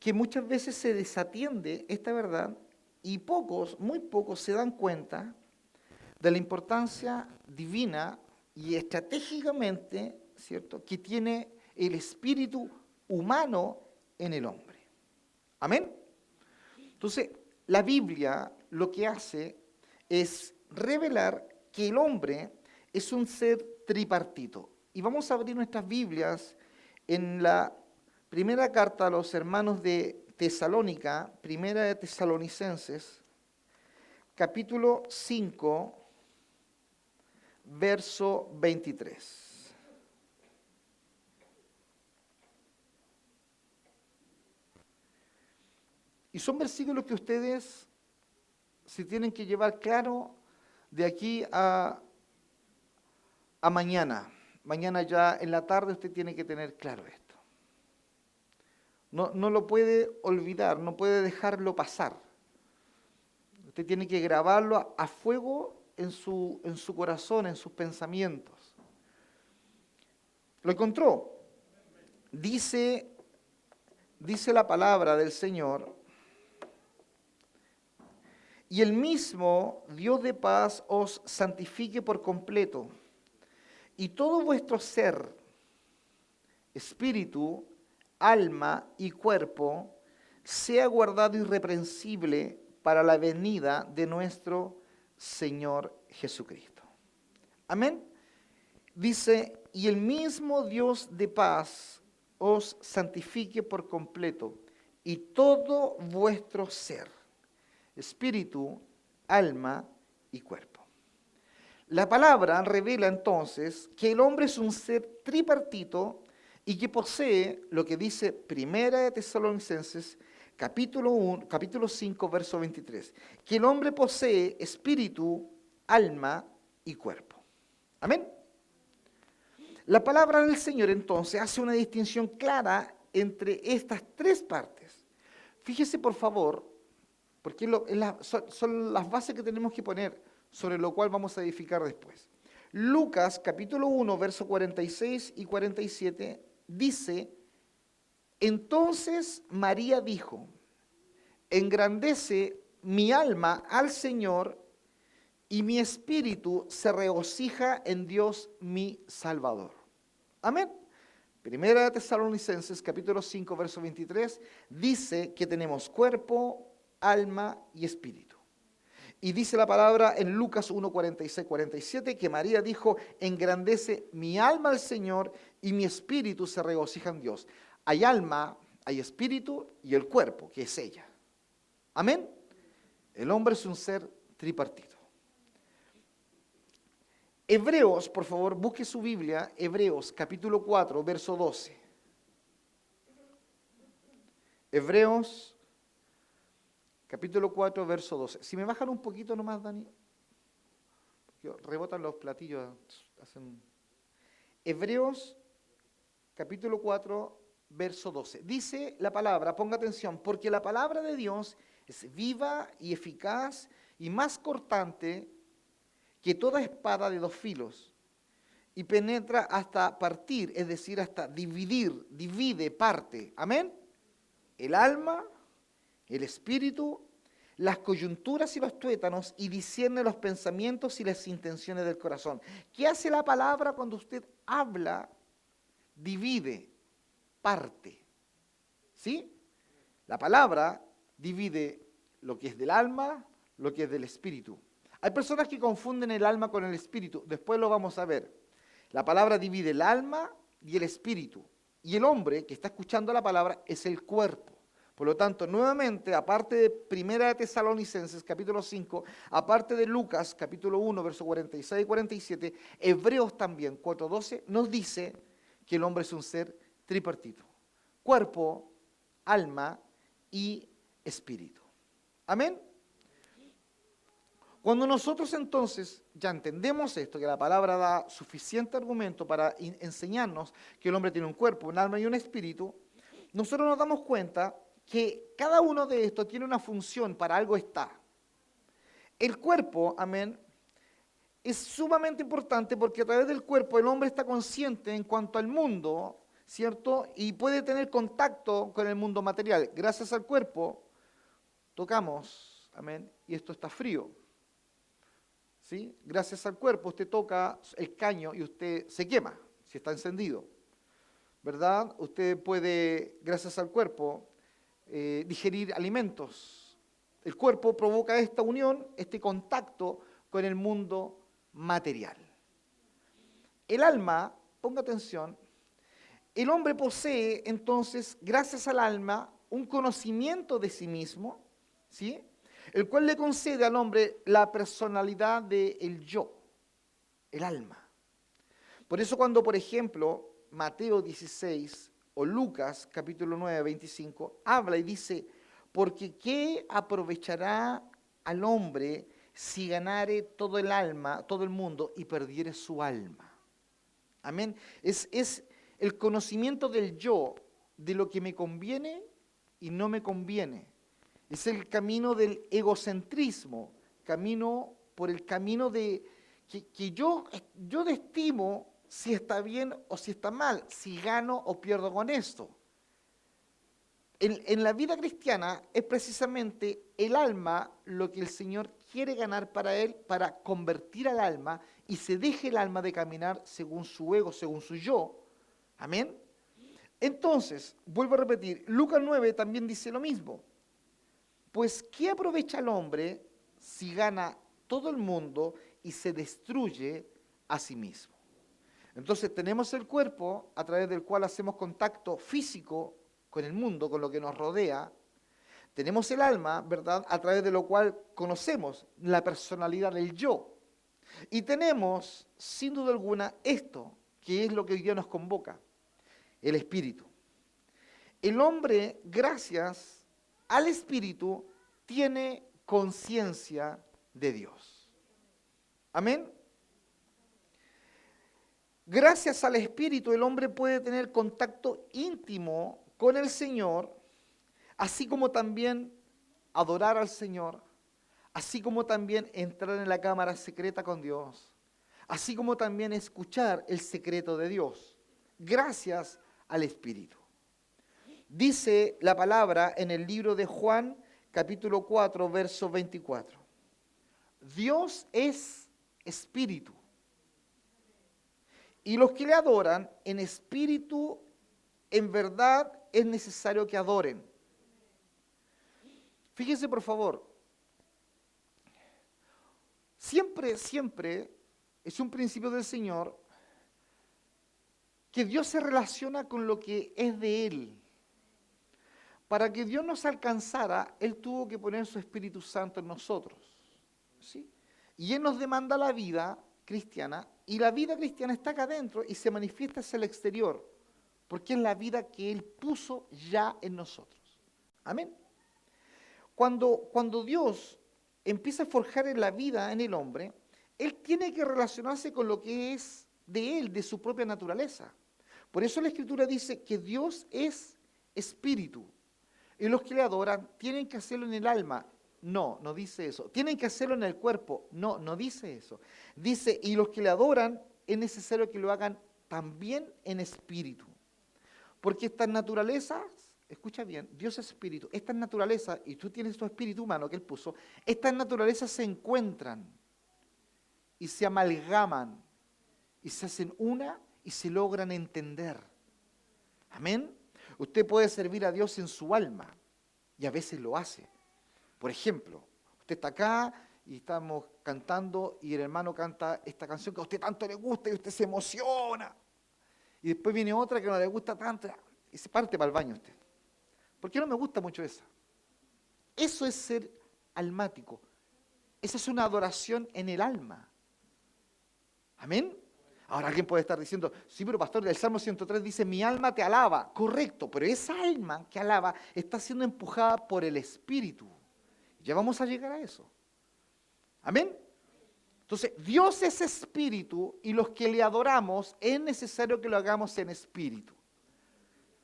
que muchas veces se desatiende esta verdad y pocos, muy pocos, se dan cuenta de la importancia divina y estratégicamente, ¿cierto?, que tiene el espíritu humano en el hombre. ¿Amén? Entonces, la Biblia lo que hace es revelar que el hombre es un ser tripartito. Y vamos a abrir nuestras Biblias en la primera carta a los hermanos de Tesalónica, primera de Tesalonicenses, capítulo 5, verso 23. Y son versículos que ustedes se tienen que llevar claro de aquí a mañana. Mañana ya en la tarde usted tiene que tener claro esto. No lo puede olvidar, no puede dejarlo pasar. Usted tiene que grabarlo a fuego en su corazón, en sus pensamientos. ¿Lo encontró? Dice la palabra del Señor: y el mismo Dios de paz os santifique por completo, y todo vuestro ser, espíritu, alma y cuerpo, sea guardado irreprensible para la venida de nuestro Señor Jesucristo. Amén. Dice, y el mismo Dios de paz os santifique por completo, y todo vuestro ser, espíritu, alma y cuerpo. La palabra revela entonces que el hombre es un ser tripartito y que posee lo que dice Primera de Tesalonicenses, capítulo 5, verso 23, que el hombre posee espíritu, alma y cuerpo. Amén. La palabra del Señor entonces hace una distinción clara entre estas tres partes. Fíjese por favor, porque son las bases que tenemos que poner, sobre lo cual vamos a edificar después. Lucas capítulo 1, versos 46 y 47 dice, entonces María dijo, engrandece mi alma al Señor y mi espíritu se regocija en Dios mi Salvador. Amén. Primera de Tesalonicenses capítulo 5, verso 23 dice que tenemos cuerpo, alma y espíritu. Y dice la palabra en Lucas 1, 46, 47 que María dijo, engrandece mi alma al Señor y mi espíritu se regocija en Dios. Hay alma, hay espíritu y el cuerpo, que es ella. Amén. El hombre es un ser tripartito. Hebreos, por favor, busque su Biblia, Hebreos capítulo 4, verso 12. Hebreos capítulo 4, verso 12. Si me bajan un poquito nomás, Dani, porque rebotan los platillos. Hebreos capítulo 4, verso 12. Dice la palabra, ponga atención, porque la palabra de Dios es viva y eficaz y más cortante que toda espada de dos filos, y penetra hasta partir, es decir, hasta dividir, divide, parte. Amén. El alma, el espíritu, las coyunturas y los tuétanos, y discierne los pensamientos y las intenciones del corazón. ¿Qué hace la palabra cuando usted habla? Divide, parte. ¿Sí? La palabra divide lo que es del alma, lo que es del espíritu. Hay personas que confunden el alma con el espíritu, después lo vamos a ver. La palabra divide el alma y el espíritu. Y el hombre que está escuchando la palabra es el cuerpo. Por lo tanto, nuevamente, aparte de Primera de Tesalonicenses, capítulo 5, aparte de Lucas, capítulo 1, versos 46 y 47, Hebreos también, 4:12, nos dice que el hombre es un ser tripartito. Cuerpo, alma y espíritu. Amén. Cuando nosotros entonces ya entendemos esto, que la palabra da suficiente argumento para enseñarnos que el hombre tiene un cuerpo, un alma y un espíritu, nosotros nos damos cuenta que cada uno de estos tiene una función, para algo está. El cuerpo, amén, es sumamente importante porque a través del cuerpo el hombre está consciente en cuanto al mundo, ¿cierto? Y puede tener contacto con el mundo material. Gracias al cuerpo, tocamos, amén, y esto está frío. ¿Sí? Gracias al cuerpo, usted toca el caño y usted se quema, si está encendido. ¿Verdad? Usted puede, gracias al cuerpo, digerir alimentos. El cuerpo provoca esta unión, este contacto con el mundo material. El alma, ponga atención, el hombre posee entonces, gracias al alma, un conocimiento de sí mismo, ¿sí? El cual le concede al hombre la personalidad del yo, el alma. Por eso cuando, por ejemplo, Mateo 16 o Lucas capítulo 9, 25, habla y dice, porque ¿qué aprovechará al hombre si ganare todo el alma, todo el mundo y perdiere su alma? Amén. Es el conocimiento del yo, de lo que me conviene y no me conviene. Es el camino del egocentrismo, camino por el camino de que yo estimo si está bien o si está mal, si gano o pierdo con esto. En la vida cristiana es precisamente el alma lo que el Señor quiere ganar para él, para convertir al alma y se deje el alma de caminar según su ego, según su yo. Amén. Entonces, vuelvo a repetir, Lucas 9 también dice lo mismo. Pues, ¿qué aprovecha el hombre si gana todo el mundo y se destruye a sí mismo? Entonces tenemos el cuerpo a través del cual hacemos contacto físico con el mundo, con lo que nos rodea. Tenemos el alma, ¿verdad?, a través de lo cual conocemos la personalidad del yo. Y tenemos, sin duda alguna, esto, que es lo que hoy día nos convoca, el espíritu. El hombre, gracias al espíritu, tiene conciencia de Dios. Amén. Gracias al Espíritu el hombre puede tener contacto íntimo con el Señor, así como también adorar al Señor, así como también entrar en la cámara secreta con Dios, así como también escuchar el secreto de Dios, gracias al Espíritu. Dice la palabra en el libro de Juan, capítulo 4, verso 24. Dios es Espíritu. Y los que le adoran en espíritu, en verdad, es necesario que adoren. Fíjense, por favor. Siempre es un principio del Señor que Dios se relaciona con lo que es de Él. Para que Dios nos alcanzara, Él tuvo que poner su Espíritu Santo en nosotros. ¿Sí? Y Él nos demanda la vida cristiana, y la vida cristiana está acá adentro y se manifiesta hacia el exterior, porque es la vida que Él puso ya en nosotros. Amén. Cuando Dios empieza a forjar en la vida en el hombre, Él tiene que relacionarse con lo que es de Él, de su propia naturaleza. Por eso la Escritura dice que Dios es espíritu, y los que le adoran tienen que hacerlo en el alma. No, no dice eso. ¿Tienen que hacerlo en el cuerpo? No, no dice eso. Dice, y los que le adoran es necesario que lo hagan también en espíritu. Porque estas naturalezas, escucha bien, Dios es espíritu, estas naturalezas, y tú tienes tu espíritu humano que Él puso, estas naturalezas se encuentran y se amalgaman y se hacen una y se logran entender. Amén. Usted puede servir a Dios en su alma y a veces lo hace. Por ejemplo, usted está acá y estamos cantando y el hermano canta esta canción que a usted tanto le gusta y usted se emociona. Y después viene otra que no le gusta tanto y se parte para el baño usted. ¿Por qué no me gusta mucho esa? Eso es ser almático. Esa es una adoración en el alma. Amén. Ahora alguien puede estar diciendo, sí, pero pastor, el Salmo 103 dice, mi alma te alaba. Correcto, pero esa alma que alaba está siendo empujada por el Espíritu. Ya vamos a llegar a eso. Amén. Entonces, Dios es espíritu y los que le adoramos es necesario que lo hagamos en espíritu.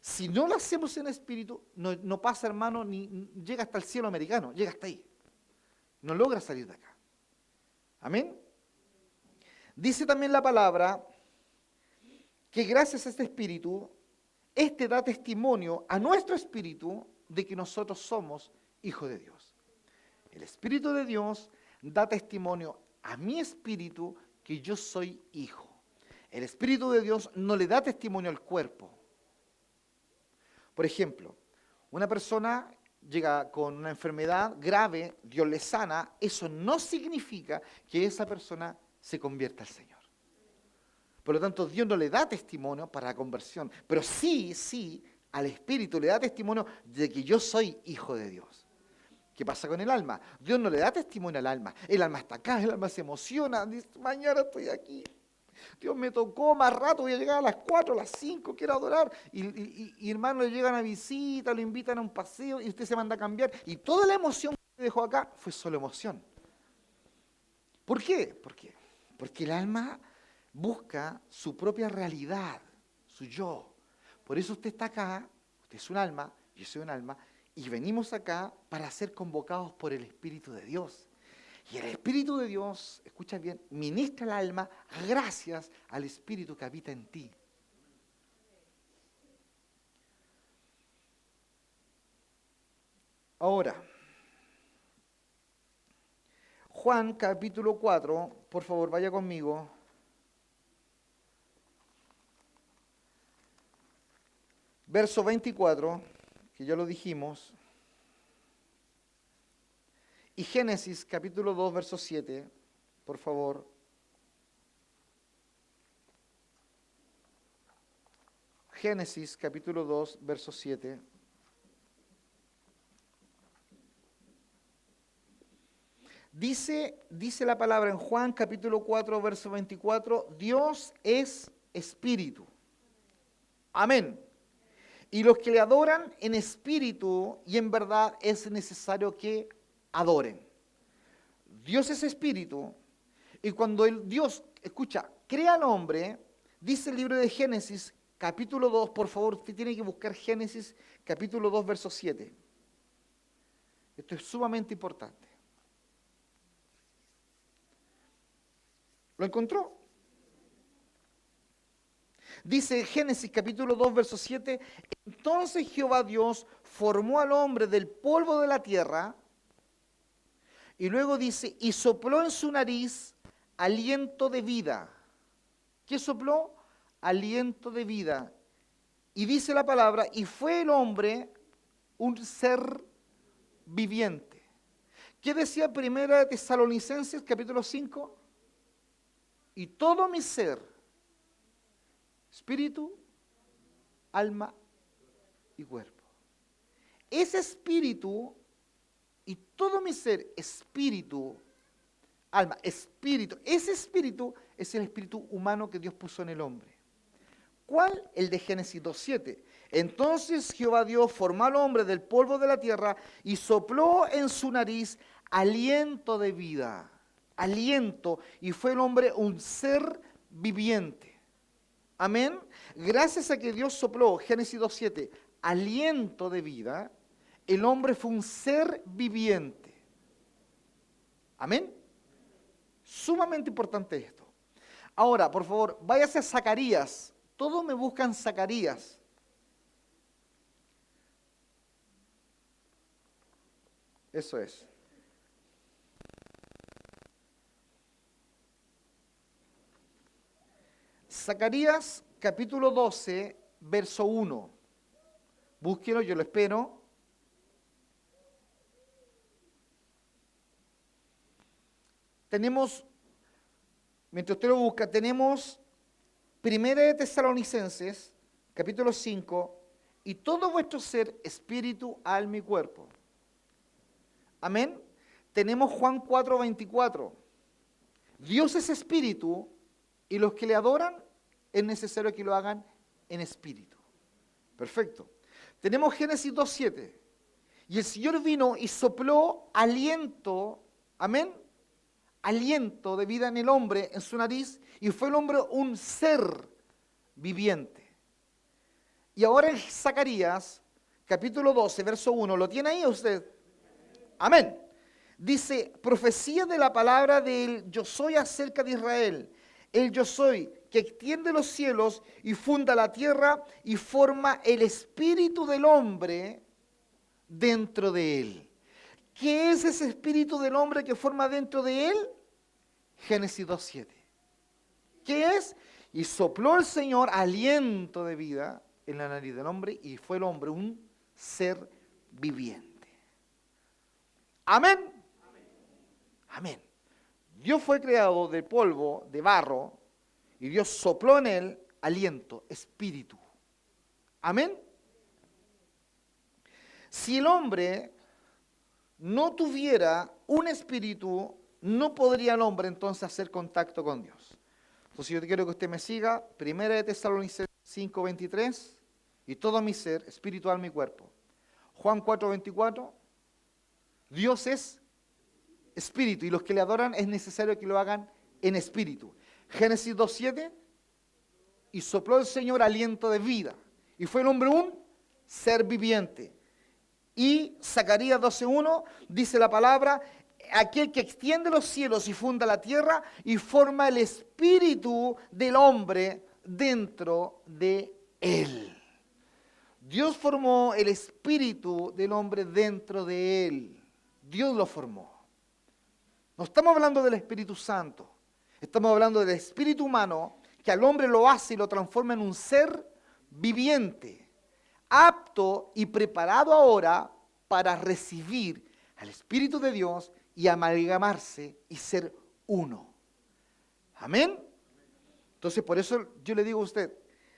Si no lo hacemos en espíritu, no pasa, hermano, ni llega hasta el cielo americano, llega hasta ahí. No logra salir de acá. Amén. Dice también la palabra que gracias a este espíritu, este da testimonio a nuestro espíritu de que nosotros somos hijos de Dios. El Espíritu de Dios da testimonio a mi espíritu que yo soy hijo. El Espíritu de Dios no le da testimonio al cuerpo. Por ejemplo, una persona llega con una enfermedad grave, Dios le sana, eso no significa que esa persona se convierta al Señor. Por lo tanto, Dios no le da testimonio para la conversión, pero sí, al Espíritu le da testimonio de que yo soy hijo de Dios. ¿Qué pasa con el alma? Dios no le da testimonio al alma. El alma está acá, el alma se emociona, dice, mañana estoy aquí. Dios me tocó, más rato voy a llegar a las 4, a las 5, quiero adorar. Y hermanos le llegan a visita, lo invitan a un paseo y usted se manda a cambiar. Y toda la emoción que dejó acá fue solo emoción. ¿Por qué? Porque el alma busca su propia realidad, su yo. Por eso usted está acá, usted es un alma, yo soy un alma, y venimos acá para ser convocados por el Espíritu de Dios. Y el Espíritu de Dios, escucha bien, ministra el alma gracias al Espíritu que habita en ti. Ahora, Juan capítulo 4, por favor vaya conmigo. Verso 24, que ya lo dijimos. Y Génesis capítulo 2, verso 7, por favor. Génesis capítulo 2, verso 7. Dice la palabra en Juan capítulo 4, verso 24, Dios es espíritu. Amén. Y los que le adoran en espíritu y en verdad es necesario que adoren. Dios es espíritu y cuando Dios, escucha, crea al hombre, dice el libro de Génesis capítulo 2, por favor, usted tiene que buscar Génesis capítulo 2, verso 7. Esto es sumamente importante. ¿Lo encontró? Dice Génesis capítulo 2, verso 7, entonces Jehová Dios formó al hombre del polvo de la tierra, y luego dice, y sopló en su nariz aliento de vida. ¿Qué sopló? Aliento de vida. Y dice la palabra, y fue el hombre un ser viviente. ¿Qué decía Primera de Tesalonicenses capítulo 5? Y todo mi ser, espíritu, alma y cuerpo. Ese espíritu y todo mi ser, espíritu, alma, espíritu, ese espíritu es el espíritu humano que Dios puso en el hombre. ¿Cuál? El de Génesis 2:7. Entonces Jehová Dios formó al hombre del polvo de la tierra y sopló en su nariz aliento de vida. Aliento, y fue el hombre un ser viviente. Amén. Gracias a que Dios sopló, Génesis 2:7, aliento de vida, el hombre fue un ser viviente. Amén. Sumamente importante esto. Ahora, por favor, váyase a Zacarías. Todos me buscan Zacarías. Eso es. Zacarías capítulo 12, verso 1. Búsquelo, yo lo espero. Tenemos, mientras usted lo busca, tenemos Primera de Tesalonicenses, capítulo 5, y todo vuestro ser, espíritu, alma y cuerpo. Amén. Tenemos Juan 4, 24. Dios es espíritu, y los que le adoran es necesario que lo hagan en espíritu. Perfecto. Tenemos Génesis 2:7. Y el Señor vino y sopló aliento, amén, aliento de vida en el hombre, en su nariz, y fue el hombre un ser viviente. Y ahora en Zacarías, capítulo 12, verso 1, ¿lo tiene ahí usted? Amén. Dice, profecía de la palabra del yo soy acerca de Israel. El yo soy, que extiende los cielos y funda la tierra y forma el espíritu del hombre dentro de él. ¿Qué es ese espíritu del hombre que forma dentro de él? Génesis 2:7. ¿Qué es? Y sopló el Señor aliento de vida en la nariz del hombre y fue el hombre un ser viviente. Amén. Amén. Dios fue creado de polvo, de barro, y Dios sopló en él aliento, espíritu. Amén. Si el hombre no tuviera un espíritu, no podría el hombre entonces hacer contacto con Dios. Entonces yo quiero que usted me siga, 1 de Tesalonicenses 5:23, y todo mi ser, espíritu, alma y cuerpo. Juan 4:24, Dios es espíritu, y los que le adoran es necesario que lo hagan en espíritu. Génesis 2:7, y sopló el Señor aliento de vida, y fue el hombre un ser viviente. Y Zacarías 12:1 dice la palabra, aquel que extiende los cielos y funda la tierra y forma el espíritu del hombre dentro de él. Dios formó el espíritu del hombre dentro de él. Dios lo formó. No estamos hablando del Espíritu Santo. Estamos hablando del espíritu humano que al hombre lo hace y lo transforma en un ser viviente, apto y preparado ahora para recibir al Espíritu de Dios y amalgamarse y ser uno. Amén. Entonces, por eso yo le digo a usted,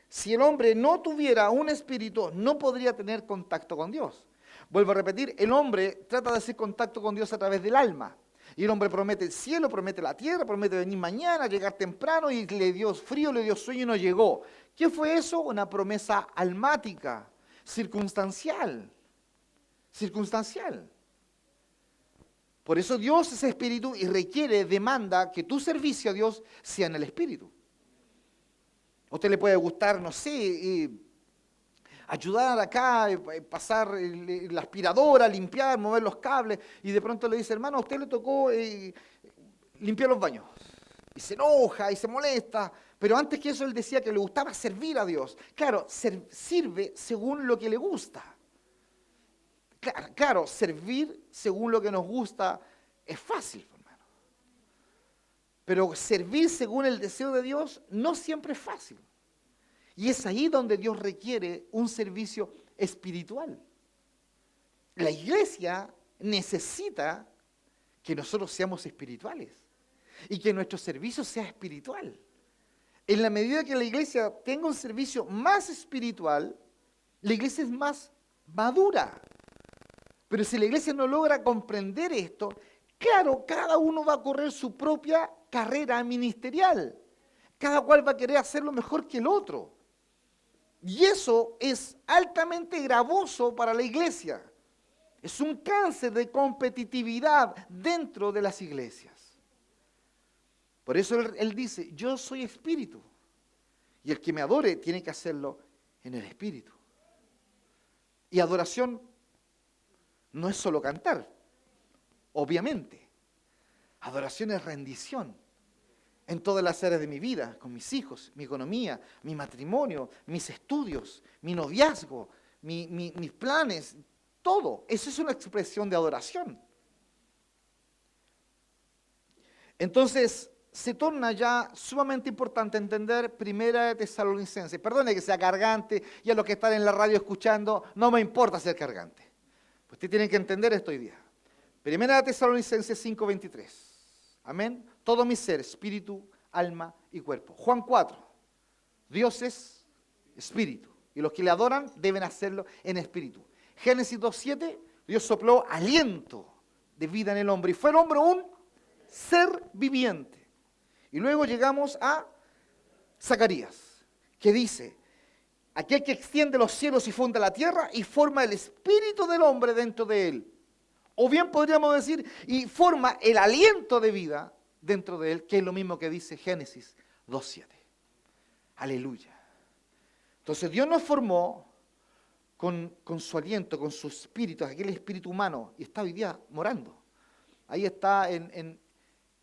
si el hombre no tuviera un espíritu, no podría tener contacto con Dios. Vuelvo a repetir, el hombre trata de hacer contacto con Dios a través del alma. Y el hombre promete el cielo, promete la tierra, promete venir mañana, llegar temprano, y le dio frío, le dio sueño y no llegó. ¿Qué fue eso? Una promesa almática, circunstancial. Circunstancial. Por eso Dios es espíritu y requiere, demanda que tu servicio a Dios sea en el espíritu. A usted le puede gustar, no sé, ayudar acá, pasar la aspiradora, limpiar, mover los cables, y de pronto le dice, hermano, a usted le tocó limpiar los baños. Y se enoja y se molesta, pero antes que eso él decía que le gustaba servir a Dios. Claro, sirve según lo que le gusta. Claro, servir según lo que nos gusta es fácil, hermano. Pero servir según el deseo de Dios no siempre es fácil. Y es ahí donde Dios requiere un servicio espiritual. La iglesia necesita que nosotros seamos espirituales y que nuestro servicio sea espiritual. En la medida que la iglesia tenga un servicio más espiritual, la iglesia es más madura. Pero si la iglesia no logra comprender esto, claro, cada uno va a correr su propia carrera ministerial. Cada cual va a querer hacerlo mejor que el otro. Y eso es altamente gravoso para la iglesia. Es un cáncer de competitividad dentro de las iglesias. Por eso él dice, yo soy espíritu. Y el que me adore tiene que hacerlo en el espíritu. Y adoración no es solo cantar, obviamente. Adoración es rendición en todas las áreas de mi vida, con mis hijos, mi economía, mi matrimonio, mis estudios, mi noviazgo, mis planes, todo. Eso es una expresión de adoración. Entonces, se torna ya sumamente importante entender 1 de Tesalonicenses. Perdone que sea cargante, y a los que están en la radio escuchando, no me importa ser cargante. Usted tiene que entender esto hoy día. 1 de Tesalonicenses 5:23. Amén. Todo mi ser, espíritu, alma y cuerpo. Juan 4. Dios es espíritu. Y los que le adoran deben hacerlo en espíritu. Génesis 2:7. Dios sopló aliento de vida en el hombre. Y fue el hombre un ser viviente. Y luego llegamos a Zacarías, que dice, aquel que extiende los cielos y funda la tierra y forma el espíritu del hombre dentro de él. O bien podríamos decir, y forma el aliento de vida dentro de él, que es lo mismo que dice Génesis 2:7. Aleluya. Entonces Dios nos formó con su aliento, con su espíritu, aquel espíritu humano, y está hoy día morando. Ahí está en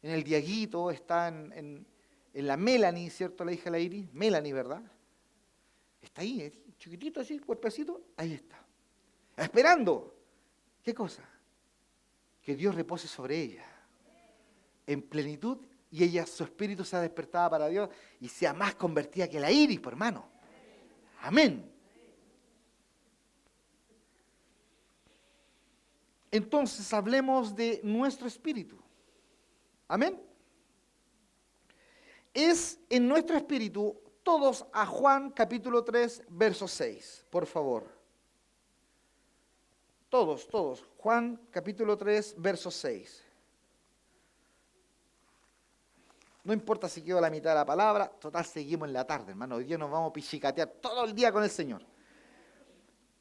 el Diaguito, está en en la Melanie, ¿cierto? La hija de la Iris, Melanie, ¿verdad? Está ahí, chiquitito así, cuerpecito, ahí está. Esperando. ¿Qué cosa? Que Dios repose sobre ella. En plenitud, y ella, su espíritu sea despertada para Dios y sea más convertida que la Iris, por hermano. Amén. Entonces hablemos de nuestro espíritu. Amén. Es en nuestro espíritu, todos a Juan capítulo 3, verso 6, por favor. Todos. Juan capítulo 3, verso 6. No importa si quedo a la mitad de la palabra, total seguimos en la tarde, hermano. Hoy día nos vamos a pichicatear todo el día con el Señor.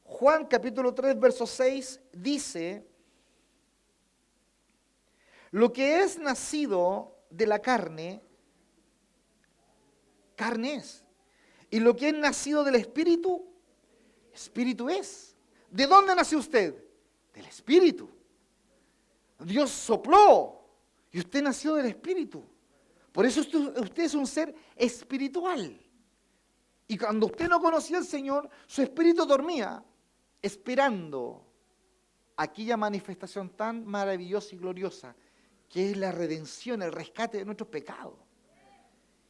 Juan capítulo 3, verso 6 dice: lo que es nacido de la carne, carne es. Y lo que es nacido del Espíritu, Espíritu es. ¿De dónde nació usted? Del Espíritu. Dios sopló y usted nació del Espíritu. Por eso usted es un ser espiritual. Y cuando usted no conocía al Señor, su espíritu dormía esperando aquella manifestación tan maravillosa y gloriosa que es la redención, el rescate de nuestros pecados.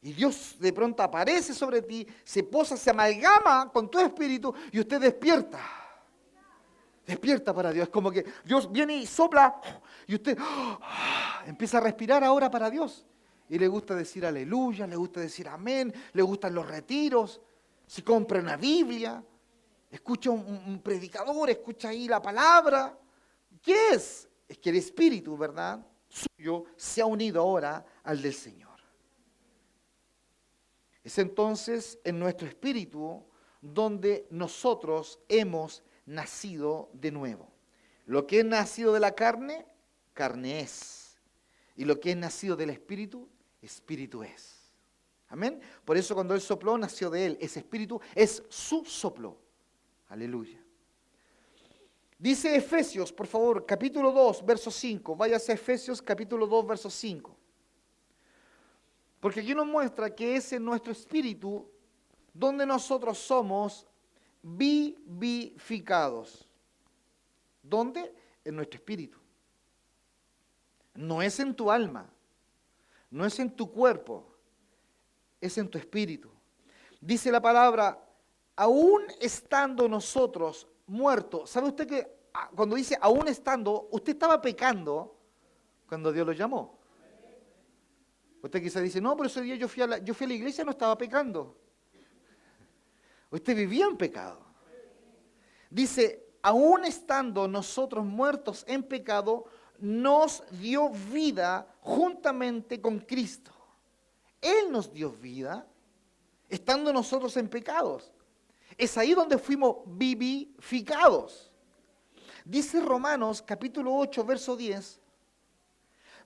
Y Dios de pronto aparece sobre ti, se posa, se amalgama con tu espíritu y usted despierta. Despierta para Dios. Es como que Dios viene y sopla y usted empieza a respirar ahora para Dios. Y le gusta decir aleluya, le gusta decir amén, le gustan los retiros, se compra una Biblia, escucha un predicador, escucha ahí la palabra. ¿Qué es? Es que el espíritu, ¿verdad?, suyo se ha unido ahora al del Señor. Es entonces en nuestro espíritu donde nosotros hemos nacido de nuevo. Lo que es nacido de la carne, carne es. Y lo que es nacido del espíritu, espíritu es. Amén. Por eso cuando Él sopló, nació de Él. Ese espíritu es su soplo. Aleluya. Dice Efesios, por favor, capítulo 2, verso 5. Váyase a Efesios, capítulo 2, verso 5. Porque aquí nos muestra que es en nuestro espíritu donde nosotros somos vivificados. ¿Dónde? En nuestro espíritu. No es en tu alma, no es en tu cuerpo, es en tu espíritu. Dice la palabra, aún estando nosotros muertos. ¿Sabe usted que cuando dice aún estando, usted estaba pecando cuando Dios lo llamó? Usted quizá dice, no, pero ese día yo fui a la iglesia y no estaba pecando. Usted vivía en pecado. Dice, aún estando nosotros muertos en pecado, nos dio vida juntamente con Cristo. Él nos dio vida estando nosotros en pecados. Es ahí donde fuimos vivificados. Dice Romanos capítulo 8, verso 10,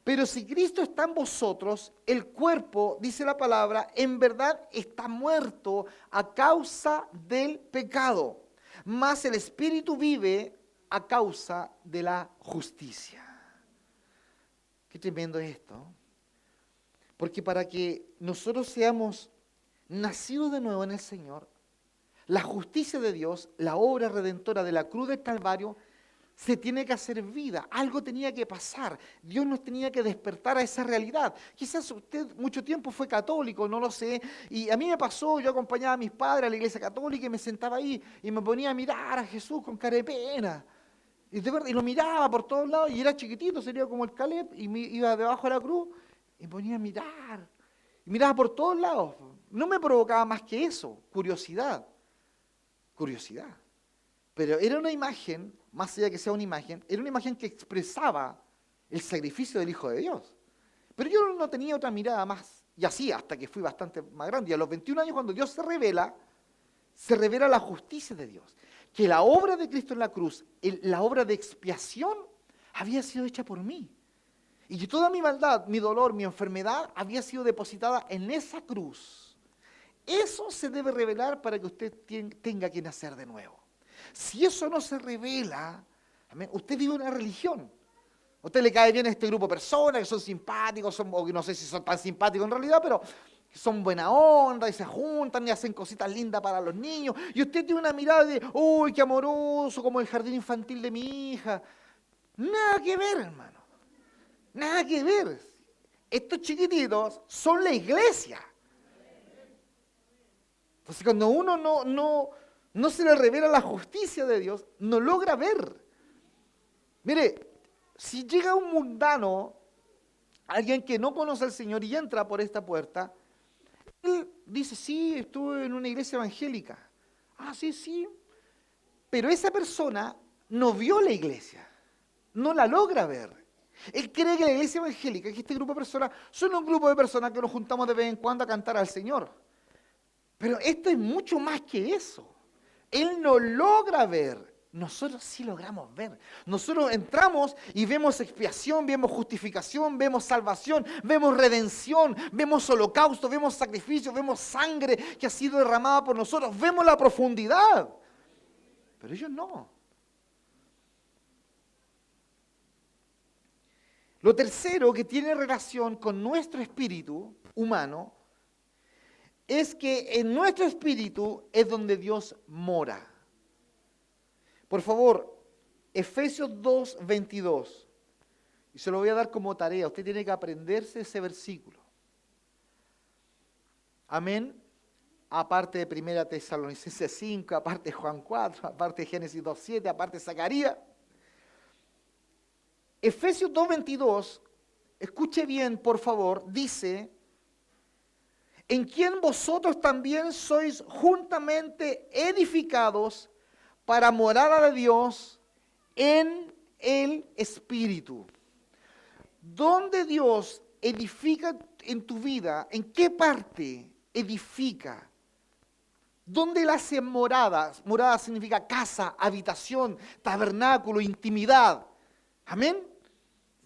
pero si Cristo está en vosotros, el cuerpo, dice la palabra, en verdad está muerto a causa del pecado, mas el espíritu vive a causa de la justicia. Qué tremendo es esto. Porque para que nosotros seamos nacidos de nuevo en el Señor, la justicia de Dios, la obra redentora de la cruz del Calvario, se tiene que hacer vida, algo tenía que pasar, Dios nos tenía que despertar a esa realidad. Quizás usted mucho tiempo fue católico, no lo sé, y a mí me pasó, yo acompañaba a mis padres a la iglesia católica y me sentaba ahí y me ponía a mirar a Jesús con cara de pena. Y lo miraba por todos lados y era chiquitito, sería como el Caleb, y iba debajo de la cruz y me ponía a mirar. Y miraba por todos lados. No me provocaba más que eso, curiosidad. Curiosidad. Pero era una imagen, más allá de que sea una imagen, era una imagen que expresaba el sacrificio del Hijo de Dios. Pero yo no tenía otra mirada más, y así hasta que fui bastante más grande. Y a los 21 años, cuando Dios se revela la justicia de Dios. Que la obra de Cristo en la cruz, la obra de expiación, había sido hecha por mí. Y que toda mi maldad, mi dolor, mi enfermedad, había sido depositada en esa cruz. Eso se debe revelar para que usted tenga que nacer de nuevo. Si eso no se revela, usted vive una religión. A usted le cae bien este grupo de personas que son simpáticos, o que no sé si son tan simpáticos en realidad, pero que son buena onda y se juntan y hacen cositas lindas para los niños. Y usted tiene una mirada de, uy, qué amoroso, como el jardín infantil de mi hija. Nada que ver, hermano. Nada que ver. Estos chiquititos son la iglesia. Entonces cuando uno no se le revela la justicia de Dios, no logra ver. Mire, si llega un mundano, alguien que no conoce al Señor y entra por esta puerta, él dice, sí, estuve en una iglesia evangélica. Ah, sí, sí. Pero esa persona no vio la iglesia, no la logra ver. Él cree que la iglesia evangélica, que este grupo de personas, son un grupo de personas que nos juntamos de vez en cuando a cantar al Señor. Pero esto es mucho más que eso. Él no logra ver. Nosotros sí logramos ver. Nosotros entramos y vemos expiación, vemos justificación, vemos salvación, vemos redención, vemos holocausto, vemos sacrificio, vemos sangre que ha sido derramada por nosotros, vemos la profundidad. Pero ellos no. Lo tercero que tiene relación con nuestro espíritu humano es que en nuestro espíritu es donde Dios mora. Por favor, Efesios 2:22. Y se lo voy a dar como tarea. Usted tiene que aprenderse ese versículo. Amén. Aparte de 1 Tesalonicenses 5, aparte de Juan 4, aparte de Génesis 2:7, aparte de Zacarías. Efesios 2:22, escuche bien, por favor, dice, en quien vosotros también sois juntamente edificados para morada de Dios en el Espíritu. ¿Dónde Dios edifica en tu vida? ¿En qué parte edifica? ¿Dónde Él hace moradas? Morada significa casa, habitación, tabernáculo, intimidad. ¿Amén?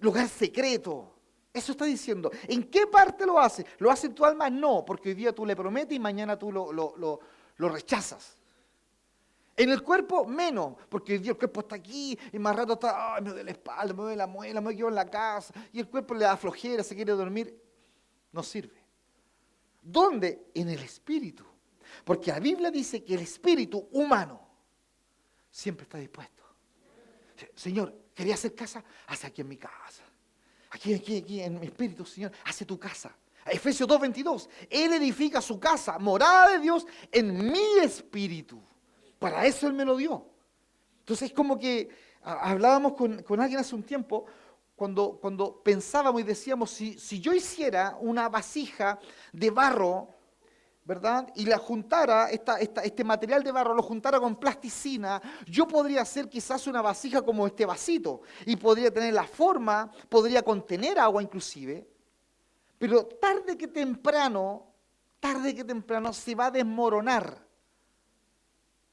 Lugar secreto. Eso está diciendo. ¿En qué parte lo hace? ¿Lo hace en tu alma? No, porque hoy día tú le prometes y mañana tú lo rechazas. En el cuerpo, menos, porque hoy día el cuerpo está aquí y más rato está, me duele la espalda, me duele la muela, me quedo en la casa y el cuerpo le da flojera, se quiere dormir. No sirve. ¿Dónde? En el espíritu. Porque la Biblia dice que el espíritu humano siempre está dispuesto. Señor, ¿quería hacer casa? Haz aquí en mi casa. Aquí en mi espíritu, Señor, hace tu casa. Efesios 2:22. Él edifica su casa, morada de Dios en mi espíritu. Para eso Él me lo dio. Entonces es como que hablábamos con alguien hace un tiempo, cuando pensábamos y decíamos, si yo hiciera una vasija de barro, ¿verdad? Y la juntara, este material de barro, lo juntara con plasticina, yo podría hacer quizás una vasija como este vasito, y podría tener la forma, podría contener agua inclusive, pero tarde que temprano se va a desmoronar,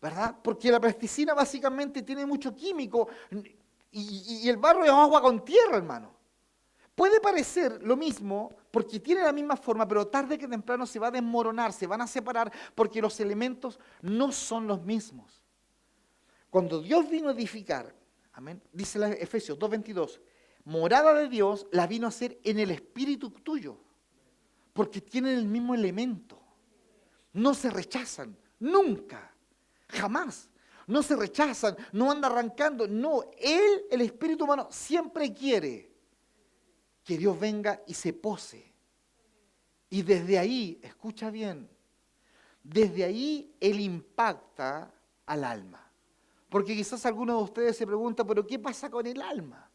¿verdad? Porque la plasticina básicamente tiene mucho químico, y el barro es agua con tierra, hermano. Puede parecer lo mismo porque tiene la misma forma, pero tarde que temprano se va a desmoronar, se van a separar porque los elementos no son los mismos. Cuando Dios vino a edificar, amén, dice Efesios 2:22, morada de Dios la vino a hacer en el espíritu tuyo, porque tienen el mismo elemento. No se rechazan, nunca, jamás. No se rechazan, no anda arrancando, no. Él, el espíritu humano, siempre quiere que Dios venga y se pose. Y desde ahí, escucha bien, desde ahí Él impacta al alma. Porque quizás algunos de ustedes se preguntan, ¿pero qué pasa con el alma?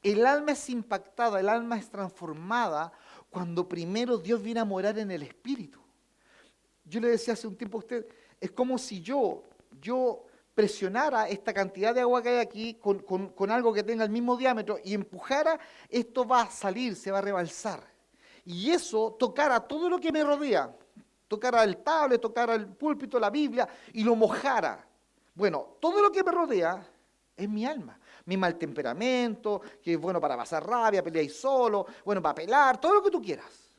El alma es impactada, el alma es transformada cuando primero Dios viene a morar en el espíritu. Yo le decía hace un tiempo a usted, es como si yo presionara esta cantidad de agua que hay aquí con algo que tenga el mismo diámetro y empujara, esto va a salir, se va a rebalsar. Y eso tocara todo lo que me rodea, tocara el tablet, tocara el púlpito, la Biblia, y lo mojara. Bueno, todo lo que me rodea es mi alma, mi mal temperamento, que es bueno para pasar rabia, pelear solo, bueno para pelar, todo lo que tú quieras.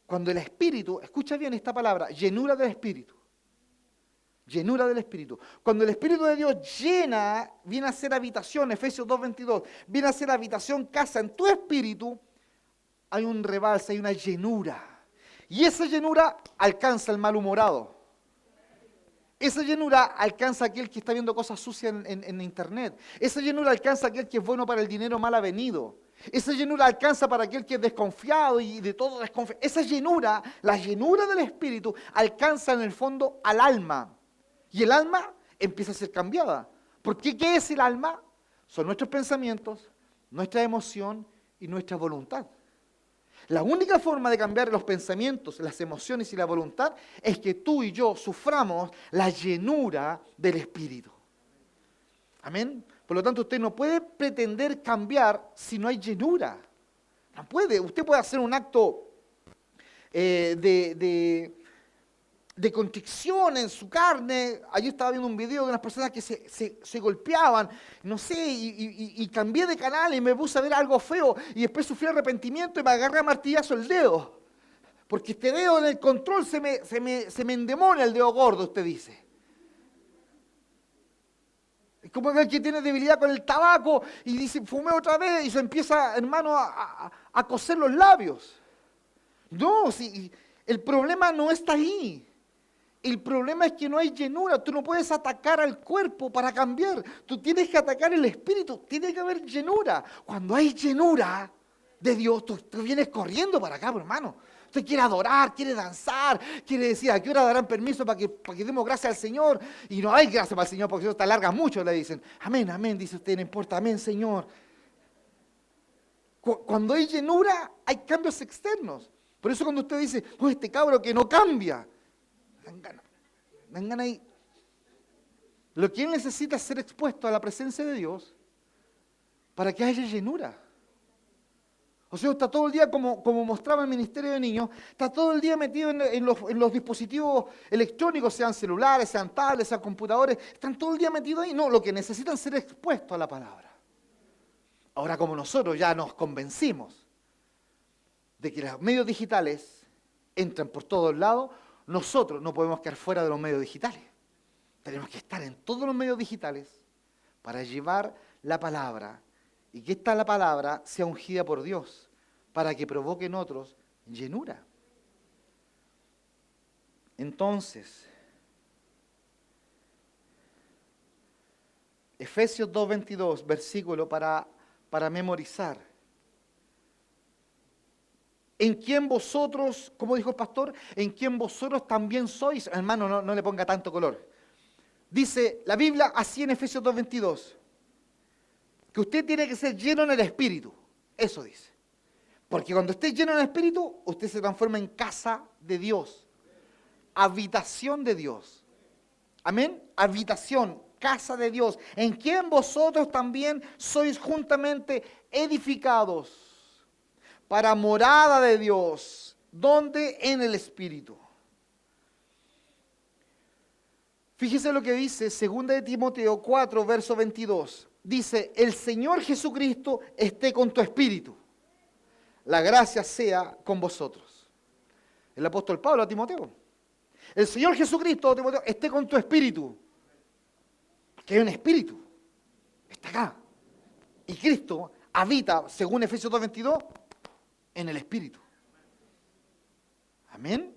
Cuando el Espíritu, escucha bien esta palabra, llenura del Espíritu. Llenura del Espíritu. Cuando el Espíritu de Dios llena, viene a ser habitación, Efesios 2:22, viene a ser habitación, casa en tu espíritu, hay un rebalse, hay una llenura. Y esa llenura alcanza al malhumorado. Esa llenura alcanza a aquel que está viendo cosas sucias en internet. Esa llenura alcanza a aquel que es bueno para el dinero mal avenido. Esa llenura alcanza para aquel que es desconfiado y de todo desconfiado. Esa llenura, la llenura del Espíritu, alcanza en el fondo al alma. Y el alma empieza a ser cambiada. ¿Por qué? ¿Qué es el alma? Son nuestros pensamientos, nuestra emoción y nuestra voluntad. La única forma de cambiar los pensamientos, las emociones y la voluntad es que tú y yo suframos la llenura del Espíritu. Amén. Por lo tanto, usted no puede pretender cambiar si no hay llenura. No puede. Usted puede hacer un acto de constricción en su carne. Ayer estaba viendo un video de unas personas que se golpeaban, no sé, y cambié de canal y me puse a ver algo feo y después sufrí arrepentimiento y me agarré a martillazo el dedo. Porque este dedo en el control se me endemona el dedo gordo, usted dice. Es como el que tiene debilidad con el tabaco y dice, fumé otra vez y se empieza, hermano, a coser los labios. No, si, el problema no está ahí. El problema es que no hay llenura. Tú no puedes atacar al cuerpo para cambiar. Tú tienes que atacar el espíritu. Tiene que haber llenura. Cuando hay llenura de Dios, tú vienes corriendo para acá, hermano. Usted quiere adorar, quiere danzar, quiere decir, ¿a qué hora darán permiso para que demos gracias al Señor? Y no hay gracia para el Señor porque eso te alarga mucho, le dicen. Amén, amén, dice usted, no importa, amén, Señor. Cuando hay llenura, hay cambios externos. Por eso cuando usted dice, oh, este cabro que no cambia, dan ganas ahí. Lo que él necesita es ser expuesto a la presencia de Dios para que haya llenura. O sea, está todo el día, como mostraba el Ministerio de Niños, está todo el día metido en los dispositivos electrónicos, sean celulares, sean tablets, sean computadores, están todo el día metidos ahí. No, lo que necesitan es ser expuestos a la palabra. Ahora, como nosotros ya nos convencimos de que los medios digitales entran por todos lados, nosotros no podemos quedar fuera de los medios digitales. Tenemos que estar en todos los medios digitales para llevar la palabra y que esta la palabra sea ungida por Dios para que provoque en otros llenura. Entonces, Efesios 2:22, versículo para memorizar. En quien vosotros, como dijo el pastor, en quien vosotros también sois, hermano, no le ponga tanto color. Dice la Biblia así en Efesios 2:22, que usted tiene que ser lleno en el Espíritu. Eso dice. Porque cuando esté lleno en el Espíritu, usted se transforma en casa de Dios, habitación de Dios. Amén. Habitación, casa de Dios, en quien vosotros también sois juntamente edificados para morada de Dios. ¿Dónde? En el Espíritu. Fíjese lo que dice 2 de Timoteo 4, verso 22. Dice, el Señor Jesucristo esté con tu espíritu. La gracia sea con vosotros. El apóstol Pablo a Timoteo. El Señor Jesucristo, Timoteo, esté con tu espíritu. Porque hay un espíritu. Está acá. Y Cristo habita, según Efesios 2:22, en el espíritu. Amén.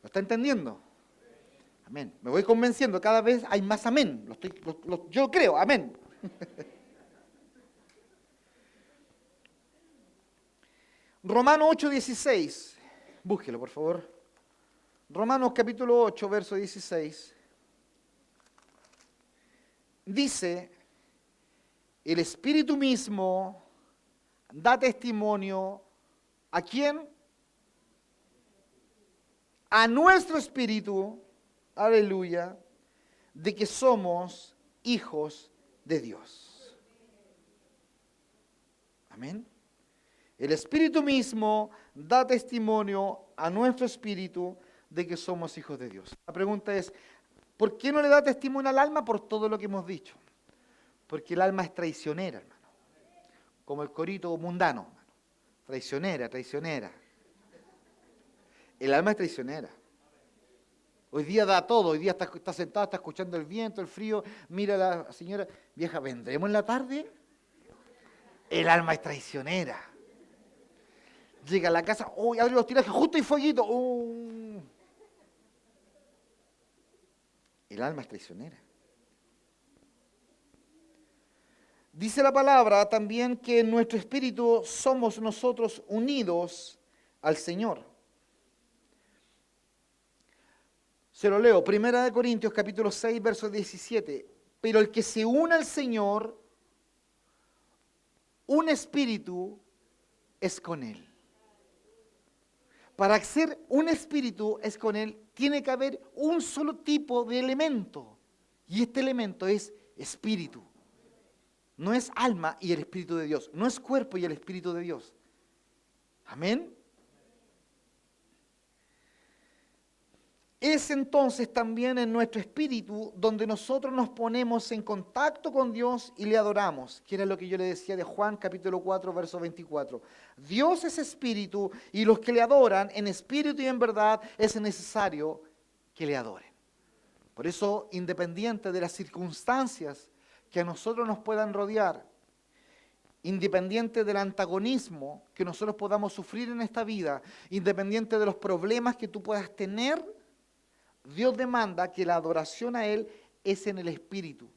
¿Lo está entendiendo? Amén. Me voy convenciendo, cada vez hay más amén. Yo creo, amén. Romanos 8:16. Búsquelo, por favor. Romanos capítulo 8, verso 16. Dice, el Espíritu mismo da testimonio, ¿a quién? A nuestro espíritu, aleluya, de que somos hijos de Dios. Amén. El Espíritu mismo da testimonio a nuestro espíritu de que somos hijos de Dios. La pregunta es, ¿por qué no le da testimonio al alma? Por todo lo que hemos dicho. Porque el alma es traicionera, hermano. Como el corito mundano, hermano. Traicionera, traicionera. El alma es traicionera. Hoy día da todo, hoy día está sentado, está escuchando el viento, el frío, mira a la señora, vieja, ¿vendremos en la tarde? El alma es traicionera. Llega a la casa, uy, abre los tirajes, justo hay fueguito. El alma es traicionera. Dice la palabra también que en nuestro espíritu somos nosotros unidos al Señor. Se lo leo, 1 Corintios capítulo 6, verso 17. Pero el que se une al Señor, un espíritu es con Él. Para ser un espíritu es con Él, tiene que haber un solo tipo de elemento. Y este elemento es espíritu. No es alma y el Espíritu de Dios. No es cuerpo y el Espíritu de Dios. Amén. Es entonces también en nuestro espíritu donde nosotros nos ponemos en contacto con Dios y le adoramos, que era lo que yo le decía de Juan capítulo 4, verso 24. Dios es espíritu y los que le adoran en espíritu y en verdad es necesario que le adoren. Por eso, independiente de las circunstancias que a nosotros nos puedan rodear, independiente del antagonismo que nosotros podamos sufrir en esta vida, independiente de los problemas que tú puedas tener, Dios demanda que la adoración a Él es en el Espíritu.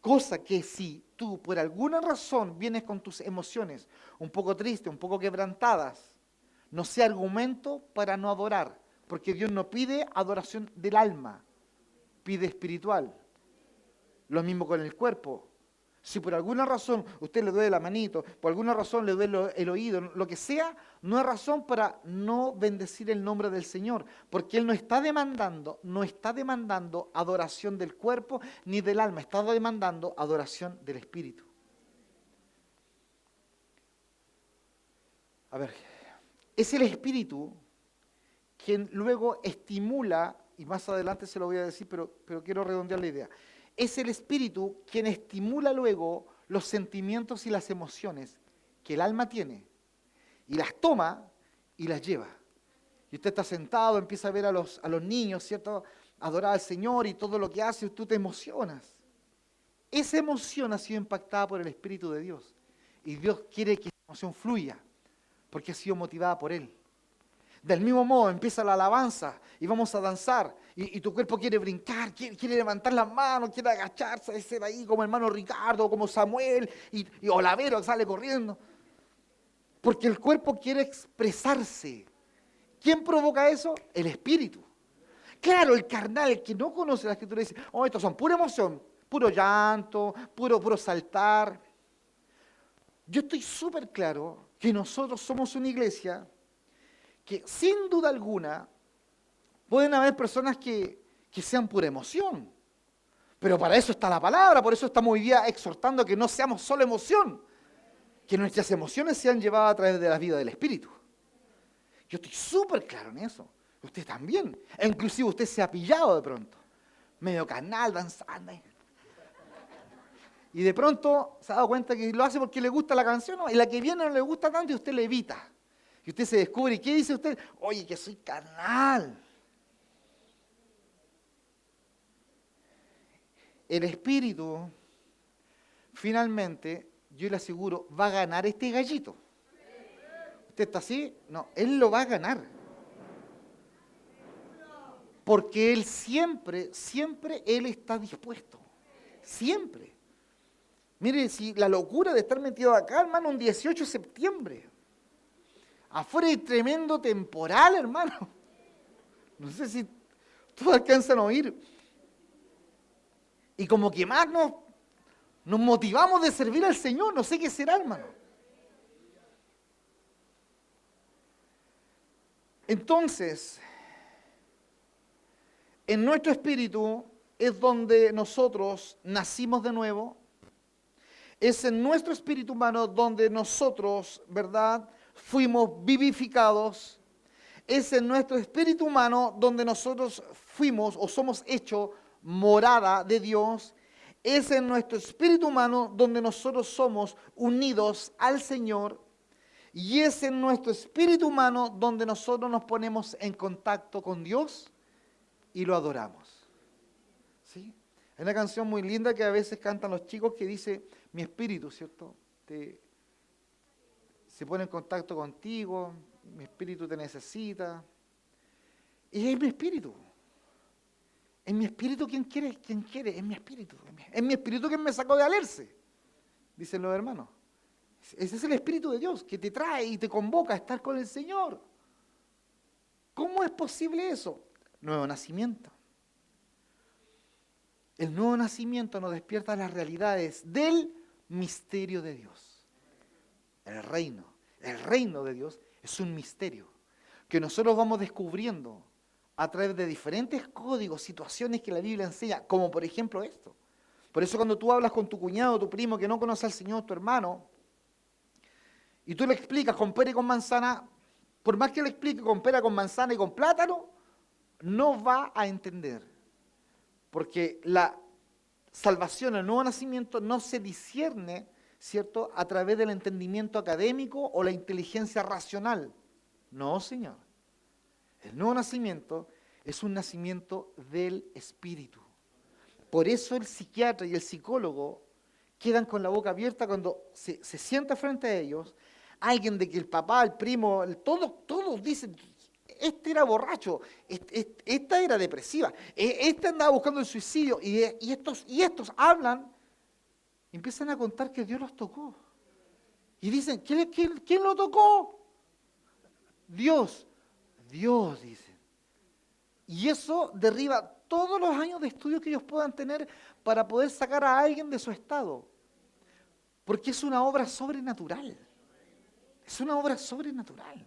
Cosa que si tú por alguna razón vienes con tus emociones un poco tristes, un poco quebrantadas, no sea argumento para no adorar, porque Dios no pide adoración del alma, pide espiritual. Lo mismo con el cuerpo. Si por alguna razón usted le duele la manito, por alguna razón le duele el oído, lo que sea, no hay razón para no bendecir el nombre del Señor, porque Él no está demandando adoración del cuerpo ni del alma, está demandando adoración del Espíritu. A ver, es el Espíritu quien luego estimula, y más adelante se lo voy a decir, pero quiero redondear la idea. Es el Espíritu quien estimula luego los sentimientos y las emociones que el alma tiene y las toma y las lleva. Y usted está sentado, empieza a ver a los niños, ¿cierto? Adorar al Señor y todo lo que hace, tú te emocionas. Esa emoción ha sido impactada por el Espíritu de Dios. Y Dios quiere que esa emoción fluya, porque ha sido motivada por Él. Del mismo modo empieza la alabanza y vamos a danzar y tu cuerpo quiere brincar, quiere levantar las manos, quiere agacharse, ser ahí como hermano Ricardo, como Samuel y Olavero sale corriendo. Porque el cuerpo quiere expresarse. ¿Quién provoca eso? El espíritu. Claro, el carnal, el que no conoce la Escritura dice, estos son pura emoción, puro llanto, puro saltar. Yo estoy súper claro que nosotros somos una iglesia que sin duda alguna pueden haber personas que sean pura emoción. Pero para eso está la palabra, por eso estamos hoy día exhortando a que no seamos solo emoción, que nuestras emociones sean llevadas a través de la vida del Espíritu. Yo estoy súper claro en eso. Usted también. E inclusive usted se ha pillado de pronto, medio canal, danzando. Y de pronto se ha dado cuenta que lo hace porque le gusta la canción, ¿no? Y la que viene no le gusta tanto y usted le evita. Y usted se descubre, ¿y qué dice usted? Oye, que soy carnal. El Espíritu, finalmente, yo le aseguro, va a ganar este gallito. ¿Usted está así? No, Él lo va a ganar. Porque Él siempre Él está dispuesto. Siempre. Mire, si la locura de estar metido acá, hermano, un 18 de septiembre. Afuera hay tremendo temporal, hermano. No sé si todos alcanzan a oír. Y como que más nos motivamos de servir al Señor, no sé qué será, hermano. Entonces, en nuestro espíritu es donde nosotros nacimos de nuevo. Es en nuestro espíritu humano donde nosotros, ¿verdad?, fuimos vivificados. Es en nuestro espíritu humano donde nosotros fuimos o somos hechos morada de Dios. Es en nuestro espíritu humano donde nosotros somos unidos al Señor. Y es en nuestro espíritu humano donde nosotros nos ponemos en contacto con Dios y lo adoramos. ¿Sí? Hay una canción muy linda que a veces cantan los chicos que dice, mi espíritu, ¿cierto? Se pone en contacto contigo, mi espíritu te necesita. Y es mi espíritu. Es mi espíritu quien quiere, es mi espíritu. Es mi espíritu quien me sacó de Alerce, dicen los hermanos. Ese es el Espíritu de Dios que te trae y te convoca a estar con el Señor. ¿Cómo es posible eso? Nuevo nacimiento. El nuevo nacimiento nos despierta las realidades del misterio de Dios. El reino de Dios es un misterio que nosotros vamos descubriendo a través de diferentes códigos, situaciones que la Biblia enseña, como por ejemplo esto. Por eso cuando tú hablas con tu cuñado, tu primo que no conoce al Señor, tu hermano, y tú le explicas con pera y con manzana, por más que le explique con pera, con manzana y con plátano, no va a entender. Porque la salvación, el nuevo nacimiento, no se discierne, ¿cierto?, a través del entendimiento académico o la inteligencia racional. No, Señor. El nuevo nacimiento es un nacimiento del Espíritu. Por eso el psiquiatra y el psicólogo quedan con la boca abierta cuando se sienta frente a ellos alguien de que el papá, el primo, todos dicen, este era borracho, esta era depresiva, este andaba buscando el suicidio, y estos hablan, y empiezan a contar que Dios los tocó. Y dicen, ¿quién lo tocó? Dios, dicen. Y eso derriba todos los años de estudio que ellos puedan tener para poder sacar a alguien de su estado. Porque es una obra sobrenatural. Es una obra sobrenatural.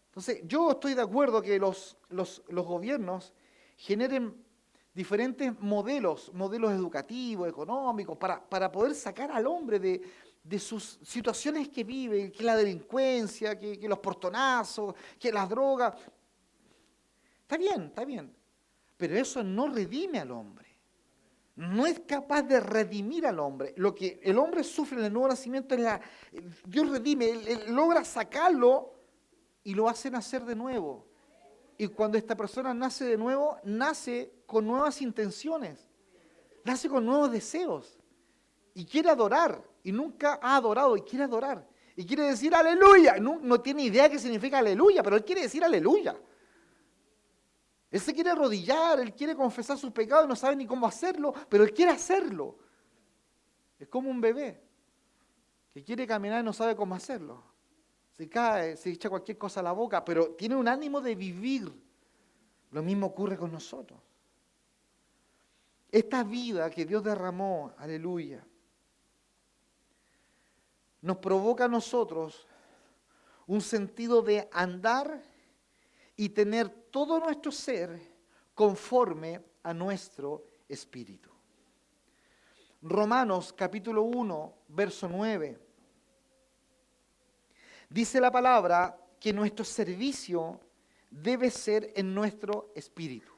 Entonces, yo estoy de acuerdo que los gobiernos generen diferentes modelos educativos, económicos, para poder sacar al hombre de sus situaciones que vive, que la delincuencia, que los portonazos, que las drogas. Está bien, pero eso no redime al hombre. No es capaz de redimir al hombre. Lo que el hombre sufre en el nuevo nacimiento es Dios redime, él logra sacarlo y lo hace nacer de nuevo. Y cuando esta persona nace de nuevo, nace con nuevas intenciones, nace con nuevos deseos y quiere adorar, y nunca ha adorado y quiere adorar. Y quiere decir aleluya, no tiene idea qué significa aleluya, pero él quiere decir aleluya. Él se quiere arrodillar, él quiere confesar sus pecados y no sabe ni cómo hacerlo, pero él quiere hacerlo. Es como un bebé que quiere caminar y no sabe cómo hacerlo. Se cae, se echa cualquier cosa a la boca, pero tiene un ánimo de vivir. Lo mismo ocurre con nosotros. Esta vida que Dios derramó, aleluya, nos provoca a nosotros un sentido de andar y tener todo nuestro ser conforme a nuestro espíritu. Romanos capítulo 1, verso 9. Dice la palabra que nuestro servicio debe ser en nuestro espíritu.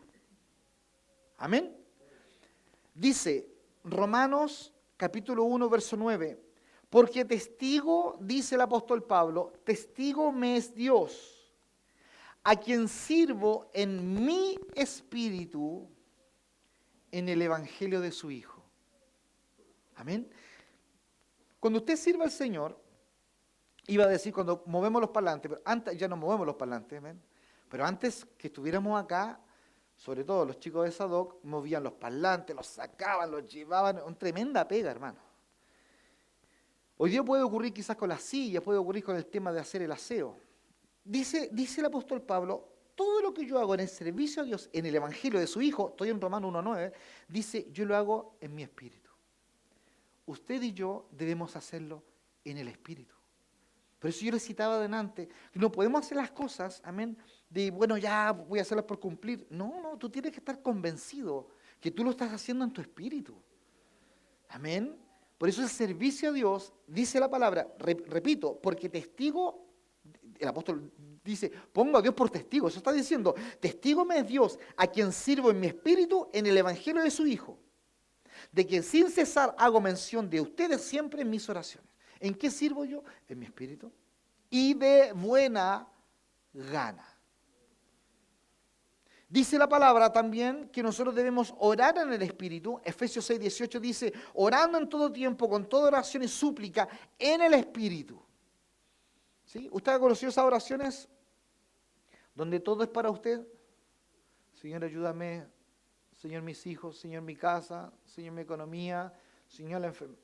Amén. Dice Romanos capítulo 1, verso 9. Porque testigo, dice el apóstol Pablo, testigo me es Dios, a quien sirvo en mi espíritu en el evangelio de su Hijo. Amén. Cuando usted sirva al Señor, iba a decir cuando movemos los parlantes, pero antes ya no movemos los parlantes, amén. Pero antes que estuviéramos acá, sobre todo los chicos de Sadoc, movían los parlantes, los sacaban, los llevaban, una tremenda pega, hermano. Hoy día puede ocurrir quizás con las sillas, puede ocurrir con el tema de hacer el aseo. Dice el apóstol Pablo, todo lo que yo hago en el servicio a Dios, en el evangelio de su Hijo, estoy en Romanos 1:9, dice, yo lo hago en mi espíritu. Usted y yo debemos hacerlo en el espíritu. Por eso yo le citaba adelante, no podemos hacer las cosas, amén, de bueno, ya voy a hacerlas por cumplir. No, tú tienes que estar convencido que tú lo estás haciendo en tu espíritu. Amén. Por eso el servicio a Dios, dice la palabra, repito, porque testigo, el apóstol dice, pongo a Dios por testigo. Eso está diciendo, testigo me es Dios, a quien sirvo en mi espíritu en el evangelio de su Hijo, de quien sin cesar hago mención de ustedes siempre en mis oraciones. ¿En qué sirvo yo? En mi espíritu. Y de buena gana. Dice la palabra también que nosotros debemos orar en el Espíritu. Efesios 6:18 dice, orando en todo tiempo, con toda oración y súplica, en el Espíritu. ¿Sí? ¿Usted ha conocido esas oraciones donde todo es para usted? Señor, ayúdame. Señor, mis hijos. Señor, mi casa. Señor, mi economía. Señor, la enfermedad.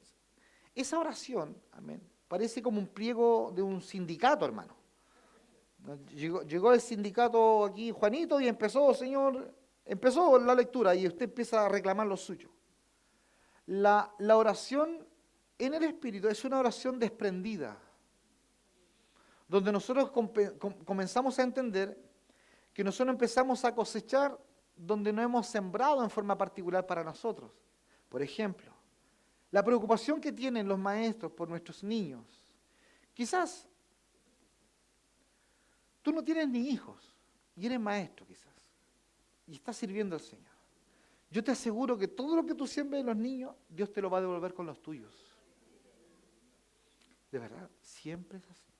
Esa oración, amén, parece como un pliego de un sindicato, hermano. Llegó el sindicato aquí, Juanito, y empezó, Señor, empezó la lectura y usted empieza a reclamar lo suyo. La oración en el Espíritu es una oración desprendida, donde nosotros comenzamos a entender que nosotros empezamos a cosechar donde no hemos sembrado en forma particular para nosotros. Por ejemplo, la preocupación que tienen los maestros por nuestros niños. Quizás tú no tienes ni hijos y eres maestro quizás y estás sirviendo al Señor. Yo te aseguro que todo lo que tú siembres en los niños, Dios te lo va a devolver con los tuyos. De verdad, siempre es así.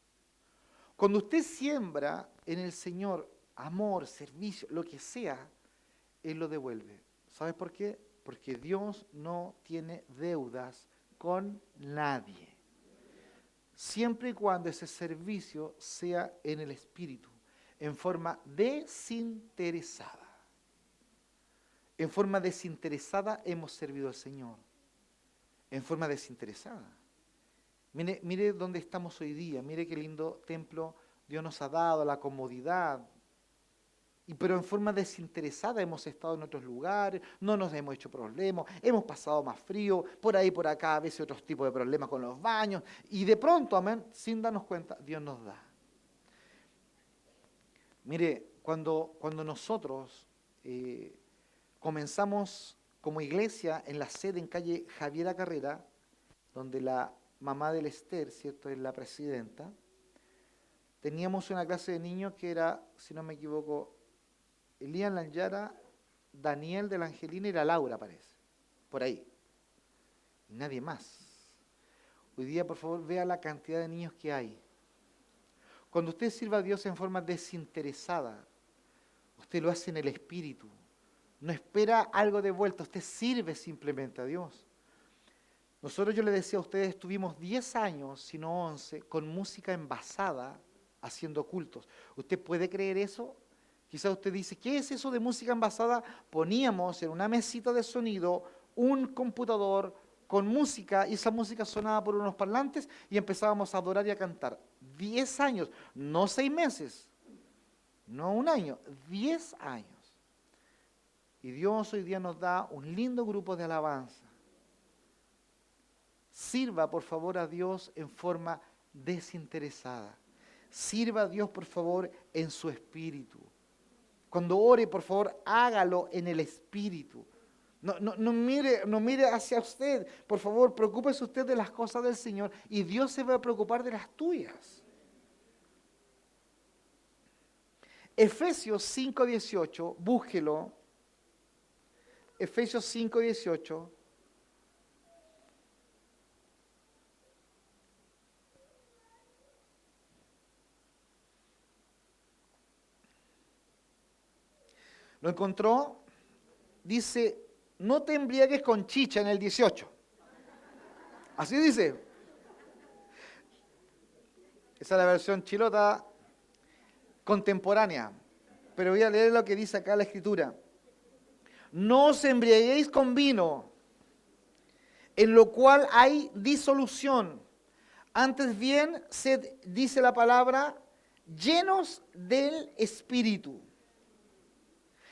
Cuando usted siembra en el Señor amor, servicio, lo que sea, Él lo devuelve. ¿Sabes por qué? Porque Dios no tiene deudas con nadie. Siempre y cuando ese servicio sea en el Espíritu, en forma desinteresada. En forma desinteresada hemos servido al Señor. En forma desinteresada. Mire dónde estamos hoy día, mire qué lindo templo Dios nos ha dado, la comodidad. Pero en forma desinteresada hemos estado en otros lugares, no nos hemos hecho problemas, hemos pasado más frío, por ahí, por acá, a veces otros tipos de problemas con los baños, y de pronto, amén, sin darnos cuenta, Dios nos da. Mire, cuando nosotros comenzamos como iglesia en la sede en calle Javiera Carrera, donde la mamá del Esther, ¿cierto?, es la presidenta, teníamos una clase de niños que era, si no me equivoco, Elías Lanyara, Daniel de la Angelina y la Laura, parece, por ahí. Y nadie más. Hoy día, por favor, vea la cantidad de niños que hay. Cuando usted sirva a Dios en forma desinteresada, usted lo hace en el Espíritu. No espera algo de vuelta, usted sirve simplemente a Dios. Nosotros, yo le decía a ustedes, estuvimos 10 años, si no 11, con música envasada, haciendo cultos. ¿Usted puede creer eso? Quizás usted dice, ¿qué es eso de música envasada? Poníamos en una mesita de sonido un computador con música y esa música sonaba por unos parlantes y empezábamos a adorar y a cantar. 10 años, no 6 meses, no un año, 10 años. Y Dios hoy día nos da un lindo grupo de alabanza. Sirva, por favor, a Dios en forma desinteresada. Sirva a Dios, por favor, en su espíritu. Cuando ore, por favor, hágalo en el Espíritu. No mire hacia usted. Por favor, preocúpese usted de las cosas del Señor y Dios se va a preocupar de las tuyas. Efesios 5:18, búsquelo. Efesios 5:18. ¿Lo encontró? Dice, no te embriagues con chicha en el 18. Así dice. Esa es la versión chilota contemporánea. Pero voy a leer lo que dice acá la Escritura. No os embriaguéis con vino, en lo cual hay disolución. Antes bien, sed, dice la palabra, llenos del Espíritu.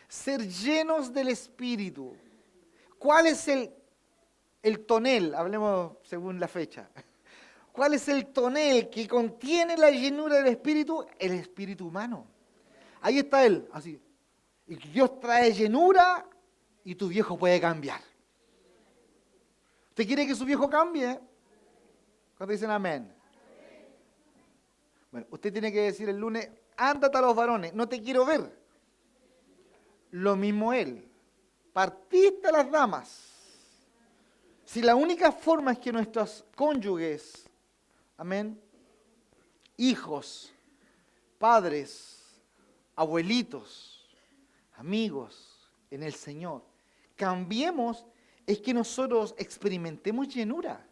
Ser llenos del Espíritu. ¿Cuál es el tonel? Hablemos según la fecha. ¿Cuál es el tonel que contiene la llenura del Espíritu? El Espíritu humano. Ahí está Él, así. Y Dios trae llenura y tu viejo puede cambiar. ¿Usted quiere que su viejo cambie? ¿Cuándo dicen amén? Bueno, usted tiene que decir el lunes, ándate a los varones, no te quiero ver. Lo mismo Él. Partiste a las damas. Si la única forma es que nuestros cónyuges, amén, hijos, padres, abuelitos, amigos en el Señor, cambiemos, es que nosotros experimentemos llenura.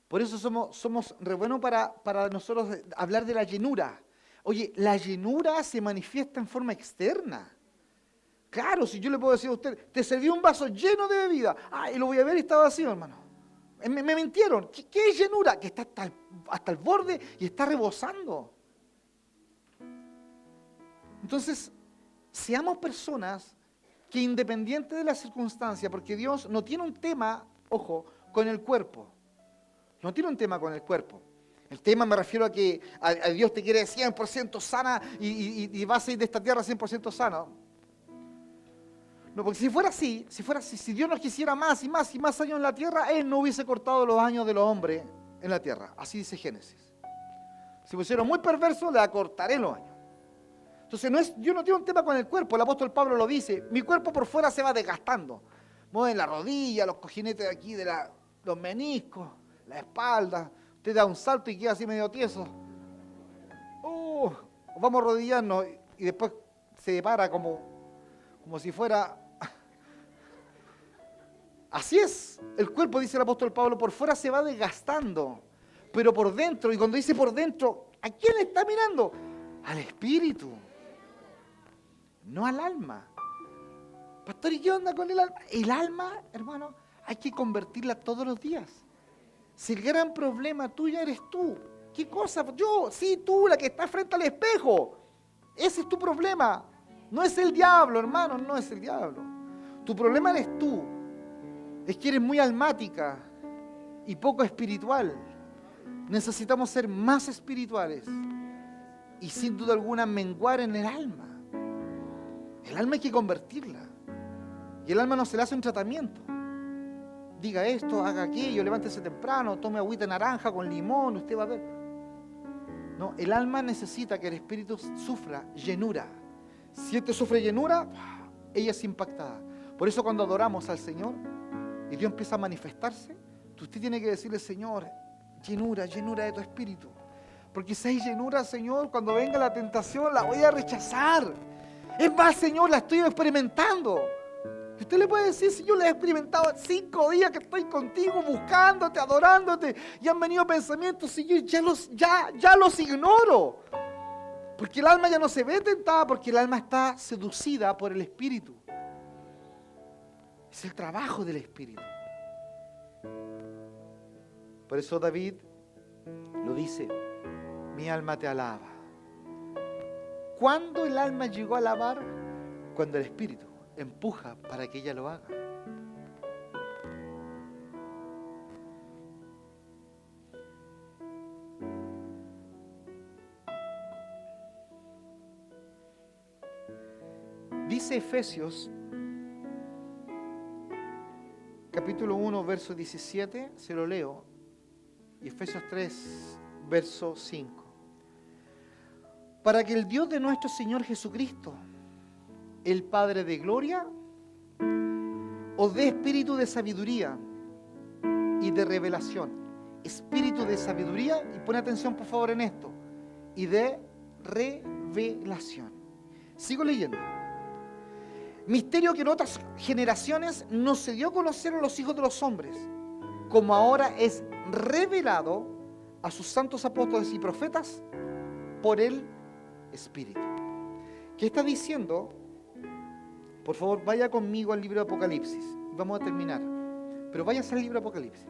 Por eso somos re buenos para nosotros hablar de la llenura. Oye, la llenura se manifiesta en forma externa. Claro, si yo le puedo decir a usted, te serví un vaso lleno de bebida, y lo voy a ver y está vacío, hermano. Me mintieron. ¿Qué es llenura? Que está hasta el borde y está rebosando. Entonces, seamos personas que independiente de la circunstancia, porque Dios no tiene un tema, ojo, con el cuerpo. No tiene un tema con el cuerpo. El tema me refiero a que a Dios te quiere 100% sana y vas a ir de esta tierra 100% sana. No, porque si fuera así, si Dios nos quisiera más y más y más años en la tierra, Él no hubiese cortado los años de los hombres en la tierra. Así dice Génesis. Si fuera muy perverso, le acortaré los años. Entonces, Dios no tiene un tema con el cuerpo. El apóstol Pablo lo dice. Mi cuerpo por fuera se va desgastando. Mueven la rodilla, los cojinetes de aquí, los meniscos, la espalda. Usted da un salto y queda así medio tieso. Vamos a arrodillarnos y después se para como si fuera... Así es. El cuerpo, dice el apóstol Pablo, por fuera se va desgastando. Pero por dentro, y cuando dice por dentro, ¿a quién está mirando? Al espíritu. No al alma. Pastor, ¿y qué onda con el alma? El alma, hermano, hay que convertirla todos los días. Si el gran problema tuyo eres tú, ¿qué cosa? Yo, sí, tú, la que está frente al espejo. Ese es tu problema. No es el diablo, hermano, no es el diablo. Tu problema eres tú. Es que eres muy almática y poco espiritual. Necesitamos ser más espirituales y sin duda alguna menguar en el alma. El alma hay que convertirla. Y el alma no se le hace un tratamiento. Diga esto, haga aquello, levántese temprano, tome agüita naranja con limón, usted va a ver. No, el alma necesita que el espíritu sufra llenura. Si este sufre llenura, ella es impactada. Por eso cuando adoramos al Señor y Dios empieza a manifestarse, usted tiene que decirle, Señor, llenura, llenura de tu espíritu. Porque si hay llenura, Señor, cuando venga la tentación la voy a rechazar. Es más, Señor, la estoy experimentando. Y usted le puede decir, Señor, la he experimentado 5 días que estoy contigo, buscándote, adorándote, y han venido pensamientos, Señor, ya los ignoro. Porque el alma ya no se ve tentada, porque el alma está seducida por el Espíritu. Es el trabajo del Espíritu. Por eso David lo dice, mi alma te alaba. ¿Cuándo el alma llegó a alabar? Cuando el Espíritu empuja para que ella lo haga. Dice Efesios, capítulo 1, verso 17, se lo leo, y Efesios 3, verso 5. Para que el Dios de nuestro Señor Jesucristo, el Padre de gloria, os dé espíritu de sabiduría y de revelación. Espíritu de sabiduría, y pone atención por favor en esto, y de revelación. Sigo leyendo. Misterio que en otras generaciones no se dio a conocer a los hijos de los hombres, como ahora es revelado a sus santos apóstoles y profetas por el Espíritu. ¿Qué está diciendo? Por favor, vaya conmigo al libro de Apocalipsis. Vamos a terminar. Pero vayas al libro de Apocalipsis,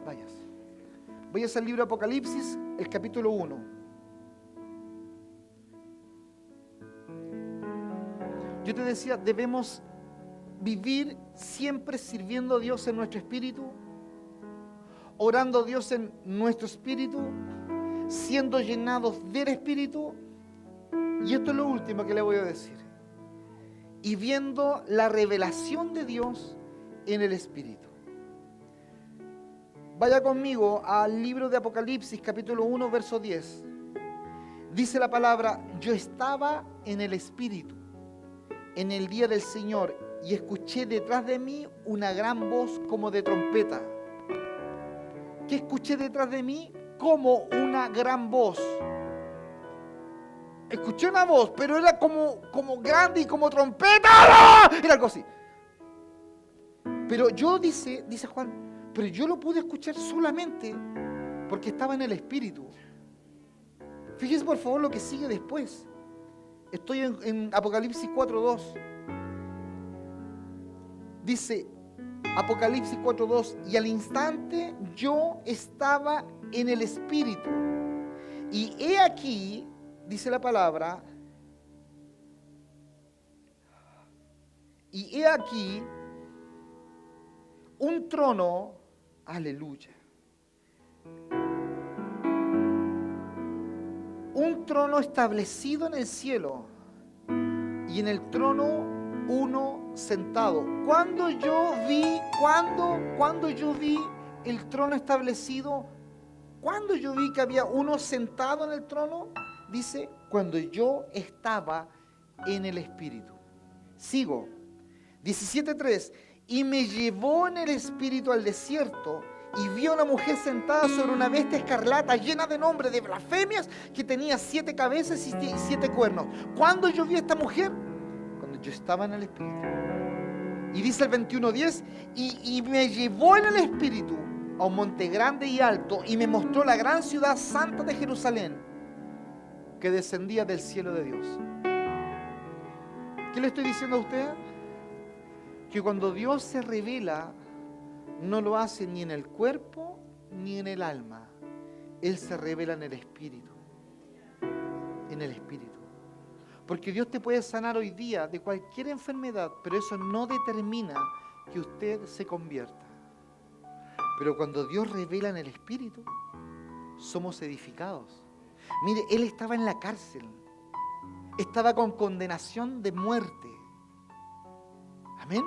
vayas al libro de Apocalipsis, el capítulo 1. Yo te decía, debemos vivir siempre sirviendo a Dios en nuestro espíritu, orando a Dios en nuestro espíritu, siendo llenados del Espíritu. Y esto es lo último que le voy a decir. Y viendo la revelación de Dios en el Espíritu. Vaya conmigo al libro de Apocalipsis, capítulo 1, verso 10. Dice la palabra, yo estaba en el Espíritu, en el día del Señor, y escuché detrás de mí una gran voz como de trompeta. ¿Qué escuché detrás de mí? Como una gran voz. Escuché una voz, pero era como grande y como trompeta. Era algo así. Pero yo, dice Juan, pero yo lo pude escuchar solamente porque estaba en el Espíritu. Fíjese por favor lo que sigue después. Estoy en Apocalipsis 4:2. Dice Apocalipsis 4:2, y al instante yo estaba en el Espíritu. Y he aquí, dice la palabra, y he aquí un trono, aleluya. Un trono establecido en el cielo y en el trono uno sentado. Cuando yo vi el trono establecido, cuando yo vi que había uno sentado en el trono, dice, cuando yo estaba en el Espíritu. Sigo. 17:3, y me llevó en el Espíritu al desierto, y vi a una mujer sentada sobre una bestia escarlata, llena de nombres, de blasfemias, que tenía 7 cabezas y 7 cuernos. ¿Cuándo yo vi a esta mujer? Cuando yo estaba en el Espíritu. Y dice el 21:10, y me llevó en el Espíritu a un monte grande y alto, y me mostró la gran ciudad santa de Jerusalén, que descendía del cielo de Dios. ¿Qué le estoy diciendo a usted? Que cuando Dios se revela, no lo hace ni en el cuerpo ni en el alma. Él se revela en el Espíritu. En el Espíritu. Porque Dios te puede sanar hoy día de cualquier enfermedad, pero eso no determina que usted se convierta. Pero cuando Dios revela en el Espíritu, somos edificados. Mire, él estaba en la cárcel. Estaba con condenación de muerte. Amén.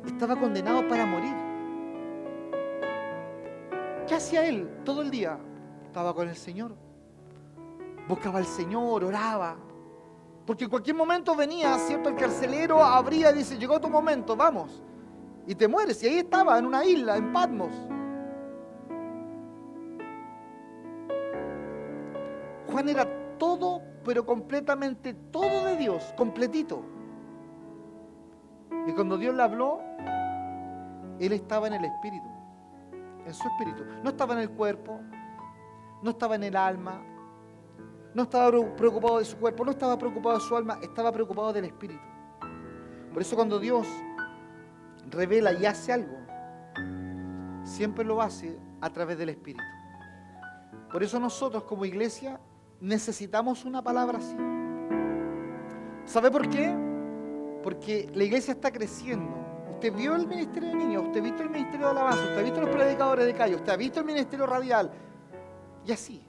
Estaba condenado para morir. ¿Qué hacía él todo el día? Estaba con el Señor. Buscaba al Señor, oraba. Porque en cualquier momento venía, ¿cierto? El carcelero abría y dice, llegó tu momento, vamos. Y te mueres. Y ahí estaba, en una isla, en Patmos. Juan era todo, pero completamente todo de Dios, completito. Y cuando Dios le habló, él estaba en el Espíritu, en su Espíritu. No estaba en el cuerpo, no estaba en el alma, no estaba preocupado de su cuerpo, no estaba preocupado de su alma, estaba preocupado del Espíritu. Por eso cuando Dios revela y hace algo, siempre lo hace a través del Espíritu. Por eso nosotros como iglesia necesitamos una palabra así. ¿Sabe por qué? Porque la iglesia está creciendo. Usted vio el ministerio de niños, usted ha visto el ministerio de alabanza, usted ha visto los predicadores de calle, usted ha visto el ministerio radial. Y así.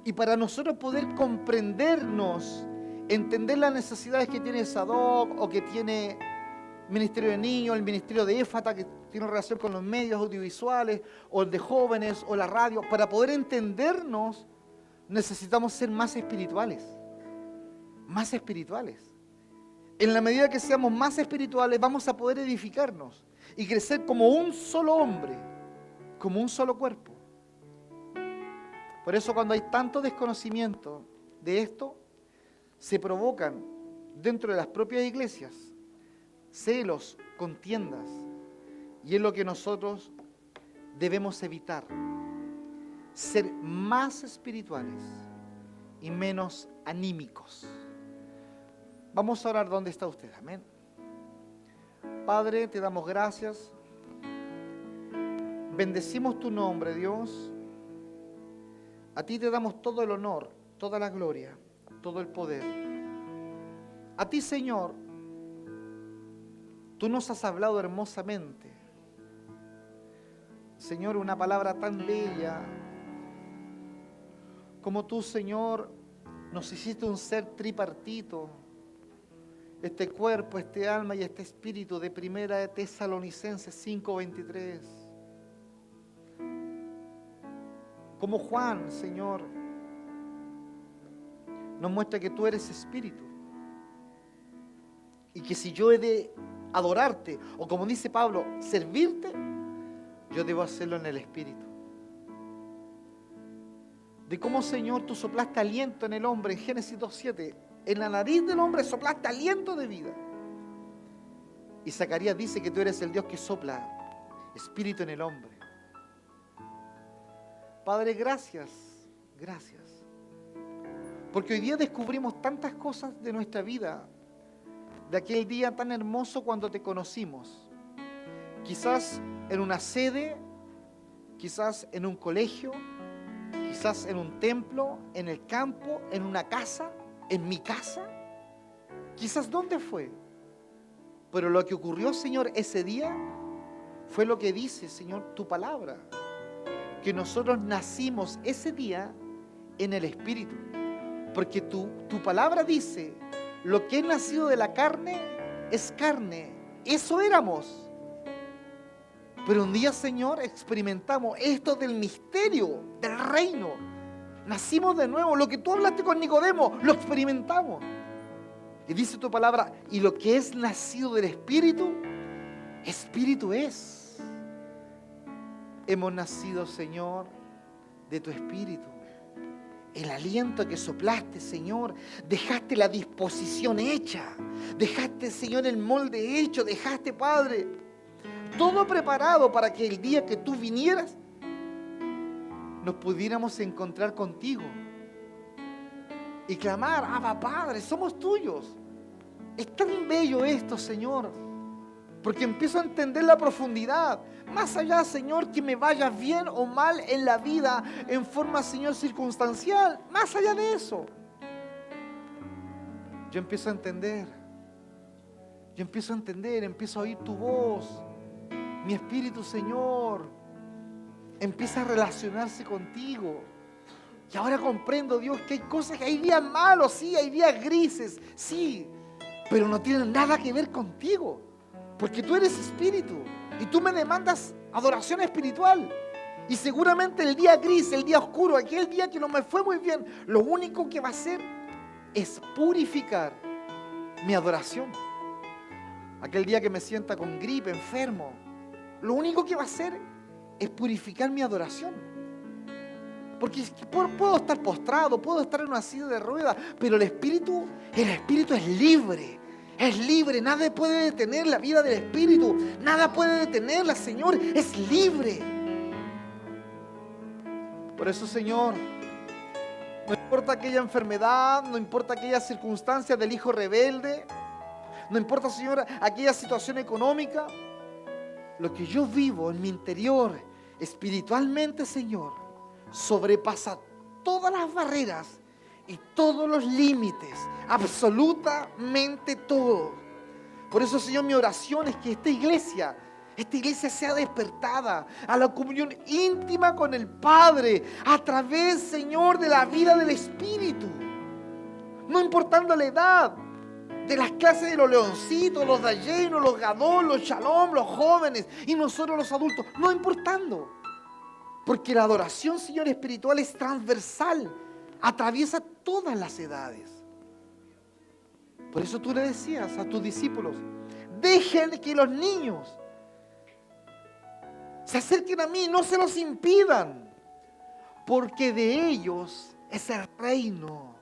Y para nosotros poder comprendernos, entender las necesidades que tiene Sadoc o que tiene el ministerio de niños, el ministerio de Éfata, que tiene relación con los medios audiovisuales, o el de jóvenes, o la radio, para poder entendernos, necesitamos ser más espirituales. Más espirituales. En la medida que seamos más espirituales, vamos a poder edificarnos y crecer como un solo hombre, como un solo cuerpo. Por eso cuando hay tanto desconocimiento de esto, se provocan dentro de las propias iglesias celos, contiendas, y es lo que nosotros debemos evitar. Ser más espirituales y menos anímicos. Vamos a orar. ¿Dónde está usted? Amén. Padre, te damos gracias. Bendecimos tu nombre, Dios. A ti te damos todo el honor, toda la gloria, todo el poder. A ti, Señor, tú nos has hablado hermosamente. Señor, una palabra tan bella como tú, Señor, nos hiciste un ser tripartito. Este cuerpo, este alma y este espíritu, de Primera de Tesalonicenses 5:23. Como Juan, Señor, nos muestra que tú eres espíritu. Y que si yo he de adorarte, o como dice Pablo, servirte, yo debo hacerlo en el espíritu. De cómo, Señor, tú soplaste aliento en el hombre, en Génesis 2:7. En la nariz del hombre soplaste aliento de vida. Y Zacarías dice que tú eres el Dios que sopla espíritu en el hombre. Padre, gracias, gracias. Porque hoy día descubrimos tantas cosas de nuestra vida, de aquel día tan hermoso cuando te conocimos. Quizás en una sede, quizás en un colegio, quizás en un templo, en el campo, en una casa, en mi casa. Quizás dónde fue. Pero lo que ocurrió, Señor, ese día fue lo que dice, Señor, tu palabra. Que nosotros nacimos ese día en el Espíritu. Porque tu palabra dice, lo que es nacido de la carne es carne. Eso éramos. Pero un día, Señor, experimentamos esto del misterio, del reino. Nacimos de nuevo. Lo que tú hablaste con Nicodemo, lo experimentamos. Y dice tu palabra, y lo que es nacido del Espíritu, Espíritu es. Hemos nacido, Señor, de tu Espíritu. El aliento que soplaste, Señor, dejaste la disposición hecha, dejaste, Señor, el molde hecho, dejaste, Padre, todo preparado para que el día que tú vinieras nos pudiéramos encontrar contigo y clamar, Abba, Padre, somos tuyos. Es tan bello esto, Señor, porque empiezo a entender la profundidad. Más allá, Señor, que me vaya bien o mal en la vida, en forma, Señor, circunstancial. Más allá de eso, yo empiezo a entender. Empiezo a oír tu voz. Mi espíritu, Señor, empieza a relacionarse contigo. Y ahora comprendo, Dios, que hay cosas, que hay días malos, sí, hay días grises, sí, pero no tienen nada que ver contigo. Porque tú eres espíritu y tú me demandas adoración espiritual. Y seguramente el día gris, el día oscuro, aquel día que no me fue muy bien, lo único que va a hacer es purificar mi adoración. Aquel día que me sienta con gripe, enfermo, lo único que va a hacer es purificar mi adoración. Porque puedo estar postrado, puedo estar en una silla de ruedas, pero el espíritu es libre. Es libre, nada puede detener la vida del Espíritu, nada puede detenerla, Señor, es libre. Por eso, Señor, no importa aquella enfermedad, no importa aquella circunstancia del hijo rebelde, no importa, Señor, aquella situación económica, lo que yo vivo en mi interior, espiritualmente, Señor, sobrepasa todas las barreras y todos los límites, absolutamente todo. Por eso, Señor, mi oración es que esta iglesia sea despertada a la comunión íntima con el Padre a través, Señor, de la vida del Espíritu. No importando la edad, de las clases de los leoncitos, los dayenos, los gadol, los shalom, los jóvenes y nosotros los adultos, no importando. Porque la adoración, Señor, espiritual es transversal. Atraviesa todas las edades. Por eso tú le decías a tus discípulos, dejen que los niños se acerquen a mí, no se los impidan, porque de ellos es el reino.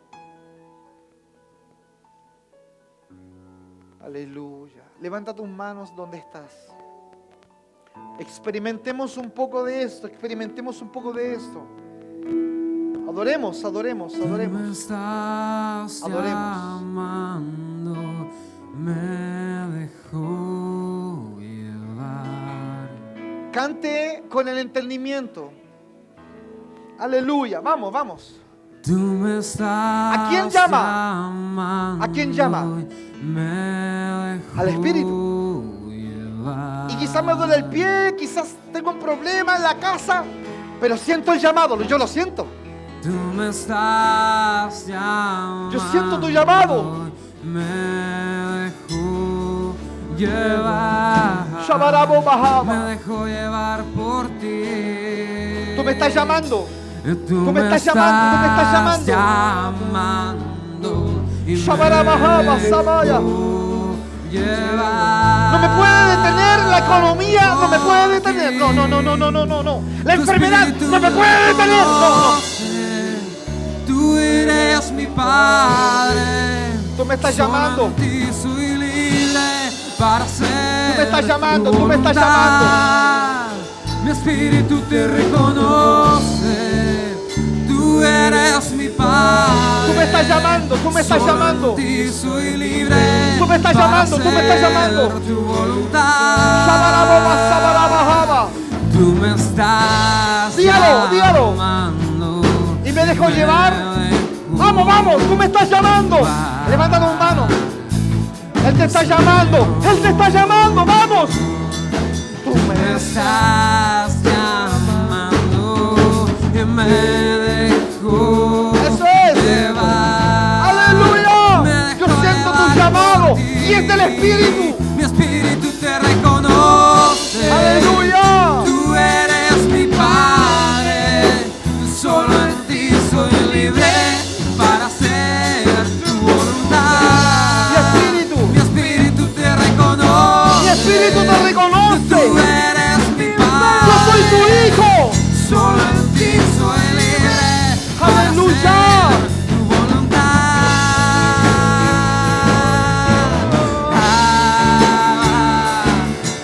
Aleluya. Levanta tus manos donde estás. Experimentemos un poco de esto, Adoremos. Me estás llamando, me dejó llevar. Cante con el entendimiento. Aleluya, vamos. Tú me estás ¿A quién llama? llamando, ¿A quién llama? Me dejó Al Espíritu. llevar. Y quizás me duele el pie, quizás tengo un problema en la casa, pero siento el llamado, yo lo siento. Tú me estás llamando. Yo siento tu llamado. Me dejó llevar. Shabarabo Bahama. Me dejó llevar por ti. Tú me estás llamando. Tú me estás llamando. Y Shabarabahama Samaya. Llevar. No me puede detener la economía, no me puede detener. No. La enfermedad no me puede detener. No. Tú eres mi Padre. Tú me estás llamando. Solo en ti soy libre para ser. Tú me estás llamando. Mi espíritu te reconoce. Tú eres mi Padre. Tú me estás llamando, tú me estás Solo llamando. en ti soy libre. Tú me estás para llamando, tú me estás hacer llamando. Tu voluntad. Sabarababa, sabarabajaba. Tú me estás Dígalo, dígalo. llamando. Y me dejo llevar. Vamos, vamos, tú me estás llamando. Levanta tus manos. Él te está llamando. Él te está llamando. Vamos. Tú Me estás llamando y me dejo Eso es. llevar. Aleluya. Me Yo dejo siento tu llevar llamado. por ti. Y es del Espíritu. Mi espíritu te reconoce. Aleluya. Tú eres mi Padre. Solo en ti soy libre para hacer tu voluntad. Mi espíritu te reconoce. Mi espíritu te reconoce. Tú eres mi Padre. Yo soy tu hijo. Solo en ti soy libre para Aleluya. hacer tu voluntad.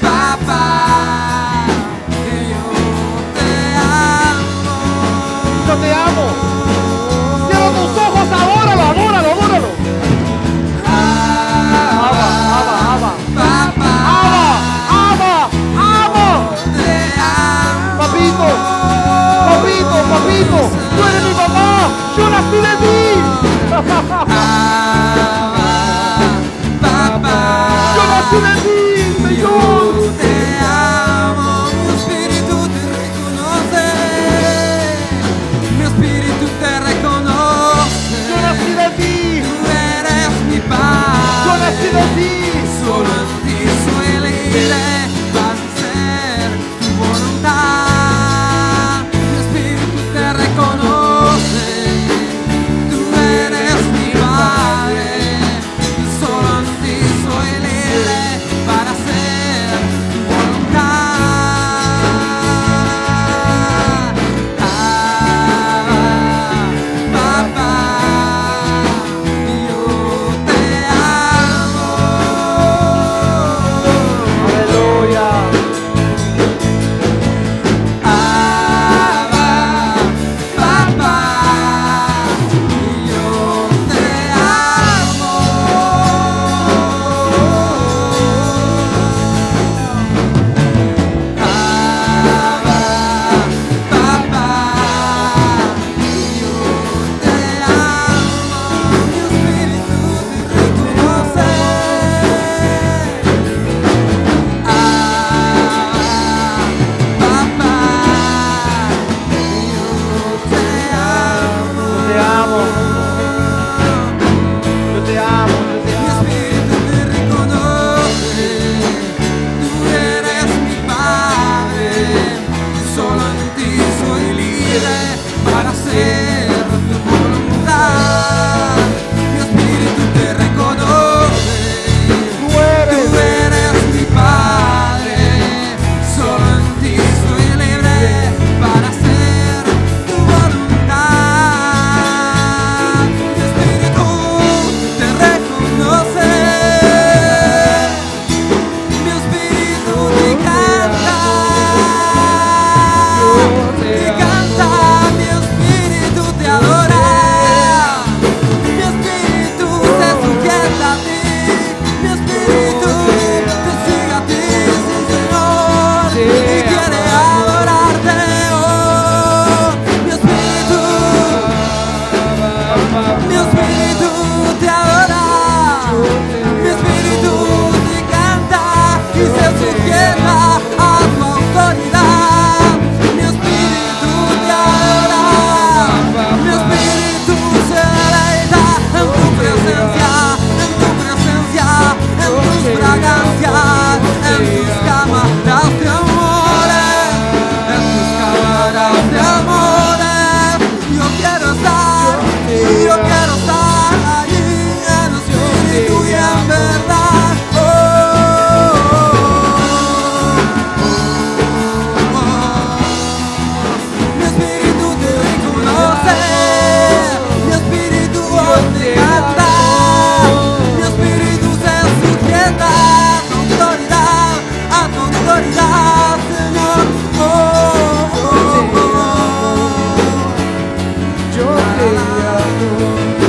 Papá, yo te amo. Yo te amo. Cierra tus ojos, adóralo, adóralo, adóralo. Abba, Abba, Abba. Papá, Abba, Abba, Abba. te amo. Papito, papito, papito. Tú eres mi papá. Yo nací de ti. Papá, Yo nací de ti, Señor. yo te amo. Mi espíritu te reconoce. Mi espíritu te reconoce. Yo nací de ti. Tú eres mi Padre. Yo nací de ti. Solo en ti soy libre para hacer tu voluntad. Mi espíritu te reconoce. Tú eres mi Padre. Solo en ti soy libre para hacer tu voluntad. Papá, yo te amo. Aleluya. Papá, yo te amo. Papá, yo te amo. Mi espíritu te reconoce. Papá, yo te amo. Yo te amo. Yo te amo, yo te Mi amo. espíritu te reconoce. Tú eres mi Padre. Solo en ti soy libre para hacer tu voluntad. Mi espíritu te reconoce. Tú Tú eres. eres mi Padre, solo en ti soy libre para hacer tu voluntad. palabra.